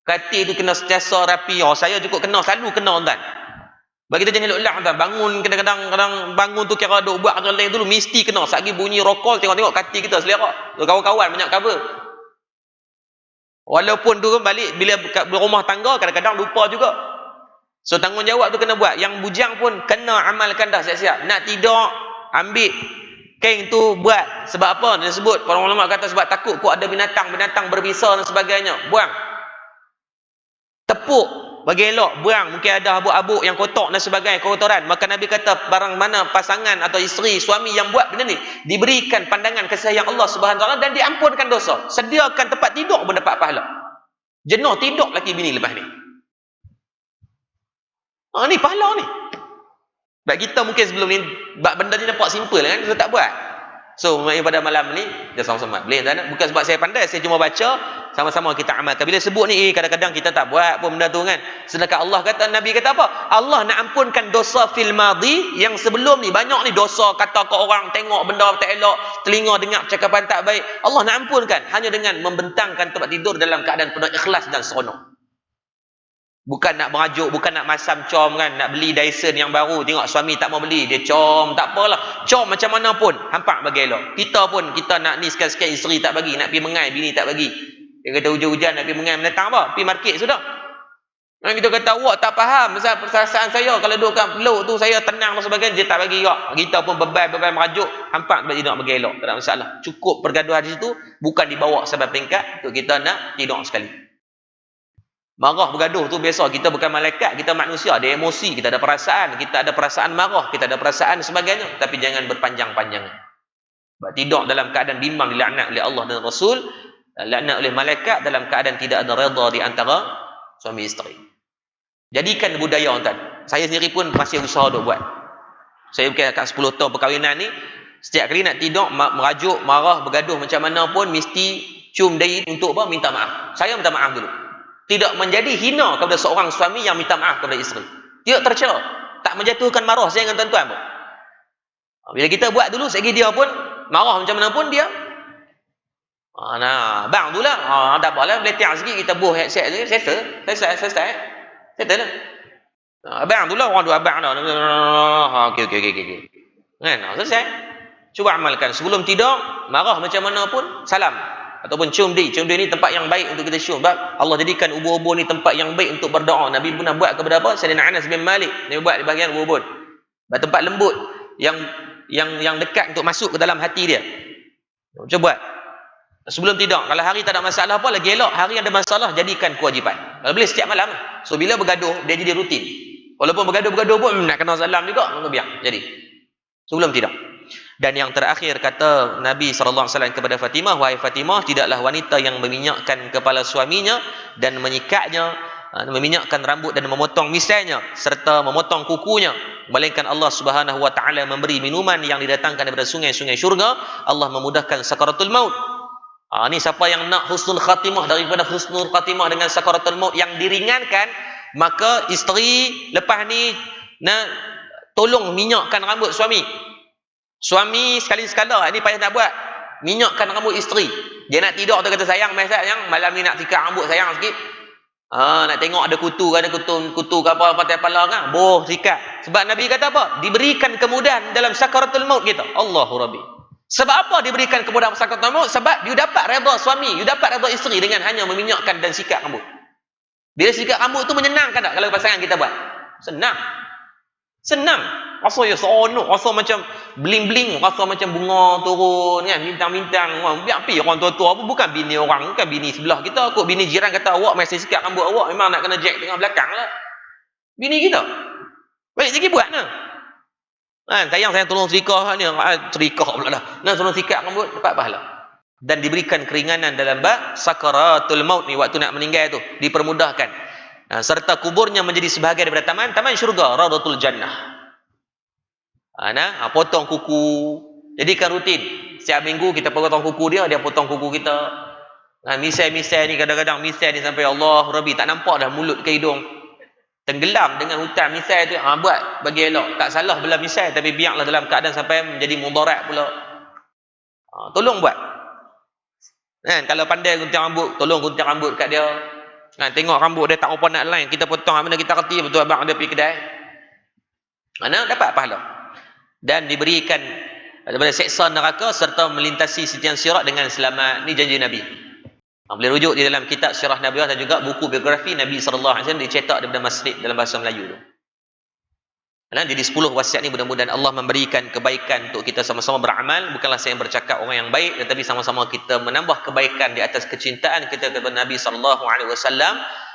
Katil tu kena sentiasa rapi. Saya juga selalu kena tuan. Bagi kita jangan elok tuan. Bangun kadang-kadang bangun tu kira duk buat kerja lain dulu mesti kena. Satgi bunyi rokol tengok-tengok katil kita selera. Kawan-kawan banyak cover. Walaupun tu balik bila berumah tangga kadang-kadang lupa juga. So tanggungjawab tu kena buat. Yang bujang pun kena amalkan dah siap-siap. Nak tidur ambil kain tu buat. Sebab apa? Dia sebut, para ulama kata sebab takut kok ada binatang berbisa dan sebagainya. Buang. Tepuk bagi elok, buang. Mungkin ada habuk-habuk yang kotor dan sebagainya, kotoran. Maka Nabi kata barang mana pasangan atau isteri, suami yang buat benda ni, diberikan pandangan kasih sayang Allah Subhanahu Wa Taala dan diampunkan dosa. Sediakan tempat tidur pun dapat pahala. Jenuh tidur laki bini lepas ni. Ni pahala ni. Sebab kita mungkin sebelum ni benda ni nampak simple kan, kita tak buat. So pada malam ni kita sama-sama boleh tak? Bukan sebab saya pandai, saya cuma baca, sama-sama kita amalkan. Bila sebut ni kadang-kadang kita tak buat pun benda tu kan. Sedangkan Allah kata, Nabi kata apa? Allah nak ampunkan dosa fil madhi, yang sebelum ni banyak ni dosa, kata ke orang, tengok benda tak elok, telinga dengar cakapan tak baik. Allah nak ampunkan hanya dengan membentangkan tempat tidur dalam keadaan penuh ikhlas dan seronok. Bukan nak merajuk, bukan nak masam com kan, nak beli Dyson yang baru, tengok suami tak mau beli, dia com, tak apalah. Com macam mana pun, hampak bagi elok. Kita pun, kita nak ni sekali-sekali isteri tak bagi, nak pergi mengai, bini tak bagi. Dia kata hujan-hujan nak pergi mengai, menetang apa? Pergi market sudah. Kita kata awak tak faham pasal perasaan saya kalau duduk kat peluk tu saya tenang dan sebagainya, dia tak bagi gerak. Kita pun beban merajuk, hampak bagi nak bagi elok, tak ada masalah. Cukup pergaduhan di situ, bukan dibawa sampai peringkat untuk kita nak tidur sekali. Marah bergaduh tu biasa, kita bukan malaikat, kita manusia, ada emosi, kita ada perasaan marah, kita ada perasaan sebagainya, tapi jangan berpanjang-panjangan. Sebab tidur dalam keadaan bimbang dilaknat oleh Allah dan Rasul, laknat oleh malaikat dalam keadaan tidak ada redha di antara suami isteri. Jadikan budaya tuan. Saya sendiri pun masih usaha duk buat. Saya bukan kat 10 tahun perkahwinan ni, setiap kali nak tidur merajuk, marah, bergaduh macam mana pun mesti cium dahi untuk apa? Minta maaf. Saya minta maaf dulu. Tidak menjadi hina kepada seorang suami yang minta maaf kepada isteri. Tidak tercela. Tak menjatuhkan marah saya dengan tuan-tuan pun. Bila kita buat dulu, segi dia pun marah macam mana pun dia. Nah, bang tu lah. Tak apalah, meletak sikit kita buh headset je, selesai. Settle lah. Abang tu lah, orang tu abang dah. Okey. Kan? Selesai. Cuba amalkan. Sebelum tidur, marah macam mana pun, salam. Ataupun cium di. Cium di ni tempat yang baik untuk kita cium. Sebab Allah jadikan ubur-ubur ni tempat yang baik untuk berdoa. Nabi pernah buat kepada apa? Sayyidina Anas bin Malik. Nabi buat di bahagian ubur-ubur. Tempat lembut yang dekat untuk masuk ke dalam hati dia. Cuba buat. Sebelum tidur, kalau hari tak ada masalah apa, lagi elok. Hari ada masalah, jadikan kewajipan. Kalau boleh setiap malam. So bila bergaduh, dia jadi rutin. Walaupun bergaduh pun nak kena salam juga, maka biar jadi sebelum tidur. Dan yang terakhir kata Nabi SAW kepada Fatimah, wahai Fatimah, tidaklah wanita yang meminyakkan kepala suaminya dan menyikatnya, meminyakkan rambut dan memotong misainya serta memotong kukunya, melainkan Allah Subhanahu wa taala memberi minuman yang didatangkan daripada sungai-sungai syurga. Allah memudahkan sakaratul maut. Ni siapa yang nak husnul khatimah, daripada husnul khatimah dengan sakaratul maut yang diringankan, maka isteri lepas ni nak tolong minyakkan rambut suami. Suami sekali-sekala ni payah nak buat, minyakkan rambut isteri. Dia nak tidur tu kata, sayang malam ni nak sikat rambut sayang sikit. Nak tengok ada kutu ke apa patai kepala kan, boh sikat. Sebab Nabi kata apa? Diberikan kemudahan dalam sakaratul maut kita. Allahu Rabbi. Sebab apa diberikan kemudahan sakaratul maut? Sebab you dapat redha suami, you dapat redha isteri dengan hanya meminyakkan dan sikat rambut. Bila sikat rambut tu menyenangkan tak kalau pasangan kita buat? Senang. Rasa ya seronok, rasa macam bling-bling, rasa macam bunga turun kan, bintang-bintang. Biar pi orang tua-tua apa, bukan bini orang, bukan bini sebelah kita, kok bini jiran kata awak masih sikat rambut awak, memang nak kena jack tengah belakang lah. Bini kita. Baik sikit buat nah. Sayang tolong serikah ni, serikah pula dah. Nah, tolong sikat rambut, dapat pahala. Dan diberikan keringanan dalam bab sakaratul maut ni, waktu nak meninggal tu dipermudahkan. Serta kuburnya menjadi sebahagian daripada taman syurga, Raudatul Jannah. Potong kuku, jadikan rutin. Setiap minggu kita potong kuku dia potong kuku kita. Misai ni kadang-kadang misai ni sampai Allah Rabbi tak nampak dah mulut ke hidung. Tenggelam dengan hutan misai tu. Buat bagi elok. Tak salah belah misai, tapi biarlah dalam keadaan sampai menjadi mudarat pula. Tolong buat. Kalau pandai gunting rambut, tolong gunting rambut kat dia. Tengok rambut dia tak apa nak lain, kita potong mana kita kerti betul abang dia pergi kedai. Dapat pahala. Dan diberikan daripada seksa neraka serta melintasi sitian sirat dengan selamat. Ni janji Nabi. Boleh rujuk di dalam kitab Sirah Nabawiyah dan juga buku biografi Nabi SAW dicetak daripada masjid dalam bahasa Melayu tu. Jadi 10 wasiat ni mudah-mudahan Allah memberikan kebaikan untuk kita sama-sama beramal. Bukanlah saya yang bercakap orang yang baik, tetapi sama-sama kita menambah kebaikan di atas kecintaan kita kepada Nabi SAW.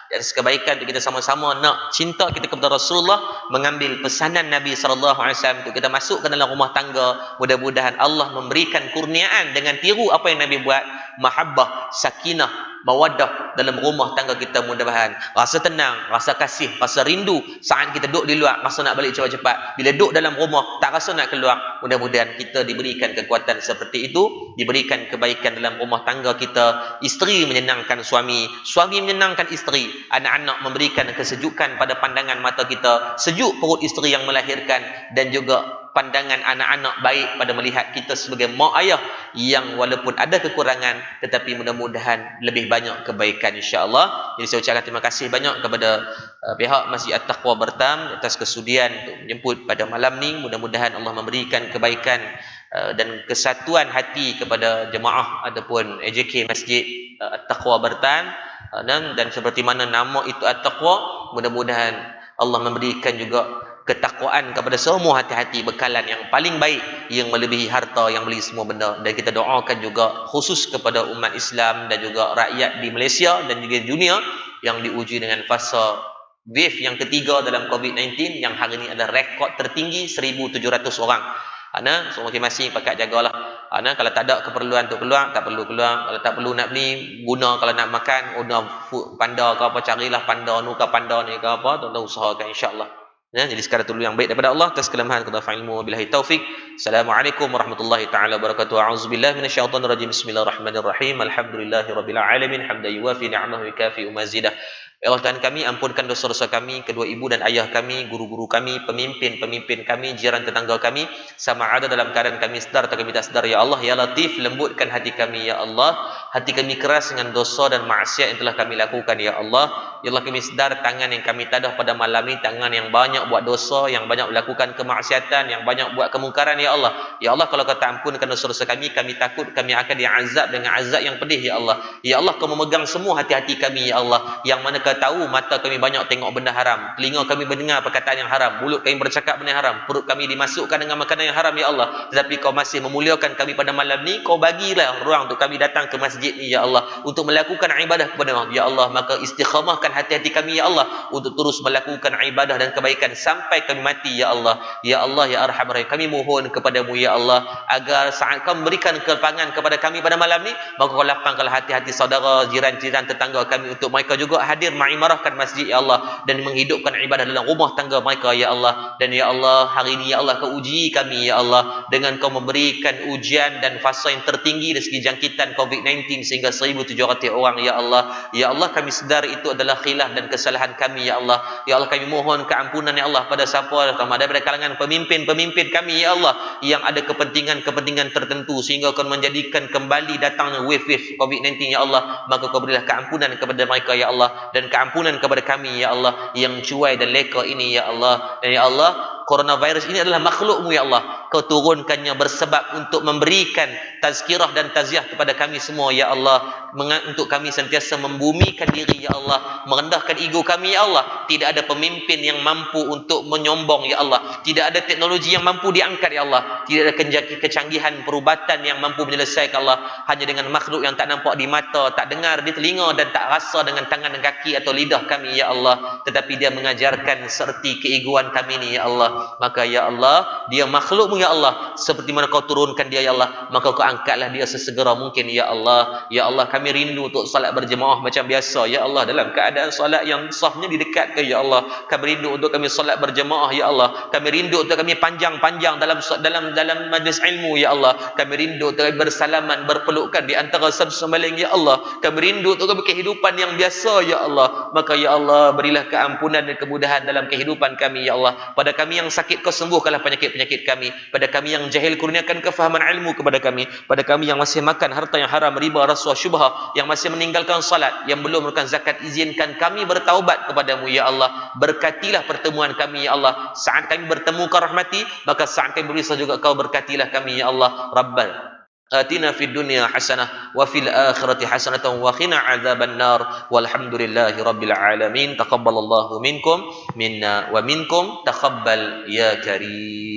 Dan kebaikan untuk kita sama-sama nak cinta kita kepada Rasulullah, mengambil pesanan Nabi SAW untuk kita masuk ke dalam rumah tangga. Mudah-mudahan Allah memberikan kurniaan dengan tiru apa yang Nabi buat, mahabbah, sakinah, mawaddah dalam rumah tangga kita. Mudah-mudahan rasa tenang, rasa kasih, rasa rindu saat kita duduk di luar, rasa nak balik cepat-cepat. Bila duduk dalam rumah tak rasa nak keluar. Mudah-mudahan kita diberikan kekuatan seperti itu, diberikan kebaikan dalam rumah tangga kita. Isteri menyenangkan suami, suami menyenangkan isteri, anak-anak memberikan kesejukan pada pandangan mata kita, sejuk perut isteri yang melahirkan, dan juga pandangan anak-anak baik pada melihat kita sebagai mak ayah yang walaupun ada kekurangan tetapi mudah-mudahan lebih banyak kebaikan insya-Allah. Jadi saya ucapkan terima kasih banyak kepada pihak Masjid At-Taqwa Bertam atas kesudian untuk menjemput pada malam ni. Mudah-mudahan Allah memberikan kebaikan dan kesatuan hati kepada jemaah ataupun AJK Masjid At-Taqwa Bertam. dan seperti mana nama itu at-taqwa, mudah-mudahan Allah memberikan juga ketakwaan kepada semua hati-hati, bekalan yang paling baik yang melebihi harta, yang beli semua benda. Dan kita doakan juga khusus kepada umat Islam dan juga rakyat di Malaysia dan juga di dunia yang diuji dengan fasa wave yang ketiga dalam COVID-19, yang hari ini adalah rekod tertinggi 1,700 orang. So masing-masing pakat jagalah. Kalau tak ada keperluan untuk keluar, tak perlu keluar. Kalau tak perlu nak beli, guna. Kalau nak makan, guna food panda ke apa, carilah panda nu ke panda ni ke apa, tuan-tuan usahakan insya-Allah. Jadi sekarang dulu yang baik daripada Allah, atas kelemahan kita ilmu, billahi taufik. Assalamualaikum warahmatullahi taala wabarakatuh. A'udzubillahi minasyaitonir rajim. Bismillahirrahmanirrahim. Alhamdulillahirabbil alamin. Hamdan yuwafi ni'amahu wa yukafi mazidah. Ya Allah Tuhan kami, ampunkan dosa-dosa kami, kedua ibu dan ayah kami, guru-guru kami, pemimpin-pemimpin kami, jiran tetangga kami, sama ada dalam keadaan kami sedar atau kami tak sedar. Ya Allah, Ya Latif, lembutkan hati kami, Ya Allah. Hati kami keras dengan dosa dan maksiat yang telah kami lakukan, Ya Allah. Ya Allah, kami sedar tangan yang kami tadah pada malam ini, tangan yang banyak buat dosa, yang banyak melakukan kemaksiatan, yang banyak buat kemungkaran, Ya Allah. Ya Allah, kalau kau tak ampunkan dosa-dosa kami takut kami akan diazab dengan azab yang pedih, Ya Allah. Ya Allah, kau memegang semua hati-hati kami, Ya Allah. Yang mana kau tahu mata kami banyak tengok benda haram, telinga kami mendengar perkataan yang haram, mulut kami bercakap benda haram, perut kami dimasukkan dengan makanan yang haram, Ya Allah. Tetapi kau masih memuliakan kami pada malam ni, kau bagilah ruang untuk kami datang ke masjid ni, Ya Allah, untuk melakukan ibadah kepada Allah, Ya Allah. Maka istiqamahkan hati-hati kami, Ya Allah, untuk terus melakukan ibadah dan kebaikan sampai kami mati, Ya Allah. Ya Allah, Ya Arhamar Rahim, kami mohon kepadamu, Ya Allah, agar saat kau memberikan kelapangan kepada kami pada malam ni, maka kau lapangkanlah hati-hati saudara, jiran-jiran, tetangga kami, untuk mereka juga hadir mengimarahkan masjid, Ya Allah, dan menghidupkan ibadah dalam rumah tangga mereka, Ya Allah. Dan Ya Allah, hari ini, Ya Allah, kau uji kami, Ya Allah, dengan kau memberikan ujian dan fasa yang tertinggi dari segi jangkitan COVID-19 sehingga 1,700 orang, Ya Allah. Ya Allah, kami sedar itu adalah khilaf dan kesalahan kami, Ya Allah. Ya Allah, kami mohon keampunan, Ya Allah, pada siapa daripada kalangan pemimpin-pemimpin kami, Ya Allah, yang ada kepentingan-kepentingan tertentu sehingga akan menjadikan kembali datangnya wave-wave COVID-19, Ya Allah. Maka kau berilah keampunan kepada mereka, Ya Allah, dan keampunan kepada kami, Ya Allah, yang cuai dan leka ini, Ya Allah. Dan Ya Allah, coronavirus ini adalah makhlukmu, Ya Allah. Kau turunkannya bersebab untuk memberikan tazkirah dan taziah kepada kami semua, Ya Allah, untuk kami sentiasa membumikan diri, Ya Allah, merendahkan ego kami, Ya Allah. Tidak ada pemimpin yang mampu untuk menyombong, Ya Allah. Tidak ada teknologi yang mampu diangkat, Ya Allah. Tidak ada kecanggihan perubatan yang mampu menyelesaikan, Allah. Hanya dengan makhluk yang tak nampak di mata, tak dengar di telinga, dan tak rasa dengan tangan dan kaki atau lidah kami, Ya Allah. Tetapi dia mengajarkan serti keegoan kami ni, Ya Allah. Maka Ya Allah, dia makhlukmu, Ya Allah. Seperti mana kau turunkan dia, Ya Allah, maka kau angkatlah dia sesegera mungkin, Ya Allah. Ya Allah, kami rindu untuk salat berjemaah macam biasa, Ya Allah, dalam keadaan salat yang sahnya didekatkan, Ya Allah. Kami rindu untuk kami salat berjemaah, Ya Allah. Kami rindu untuk kami panjang-panjang dalam majlis ilmu, Ya Allah. Kami rindu untuk kami bersalaman, berpelukan di antara satu sama lain, Ya Allah. Kami rindu untuk kami kehidupan yang biasa, Ya Allah. Maka Ya Allah, berilah keampunan dan kemudahan dalam kehidupan kami, Ya Allah. Pada kami yang sakit, kau sembuhkanlah penyakit-penyakit kami. Pada kami yang jahil, kurniakan kefahaman ilmu kepada kami. Pada kami yang masih makan harta yang haram, riba, rasuah, syubhah, yang masih meninggalkan salat, yang belum melakukan zakat, izinkan kami bertaubat kepadamu, Ya Allah. Berkatilah pertemuan kami, Ya Allah. Saat kami bertemu kau rahmati, maka saat kami berisah juga kau berkatilah kami, Ya Allah. Rabbana آتنا في الدنيا حسنة وفي الآخرة حسنة وقنا عذاب النار والحمد لله رب العالمين تقبل الله منكم منا ومنكم تقبل يا كريم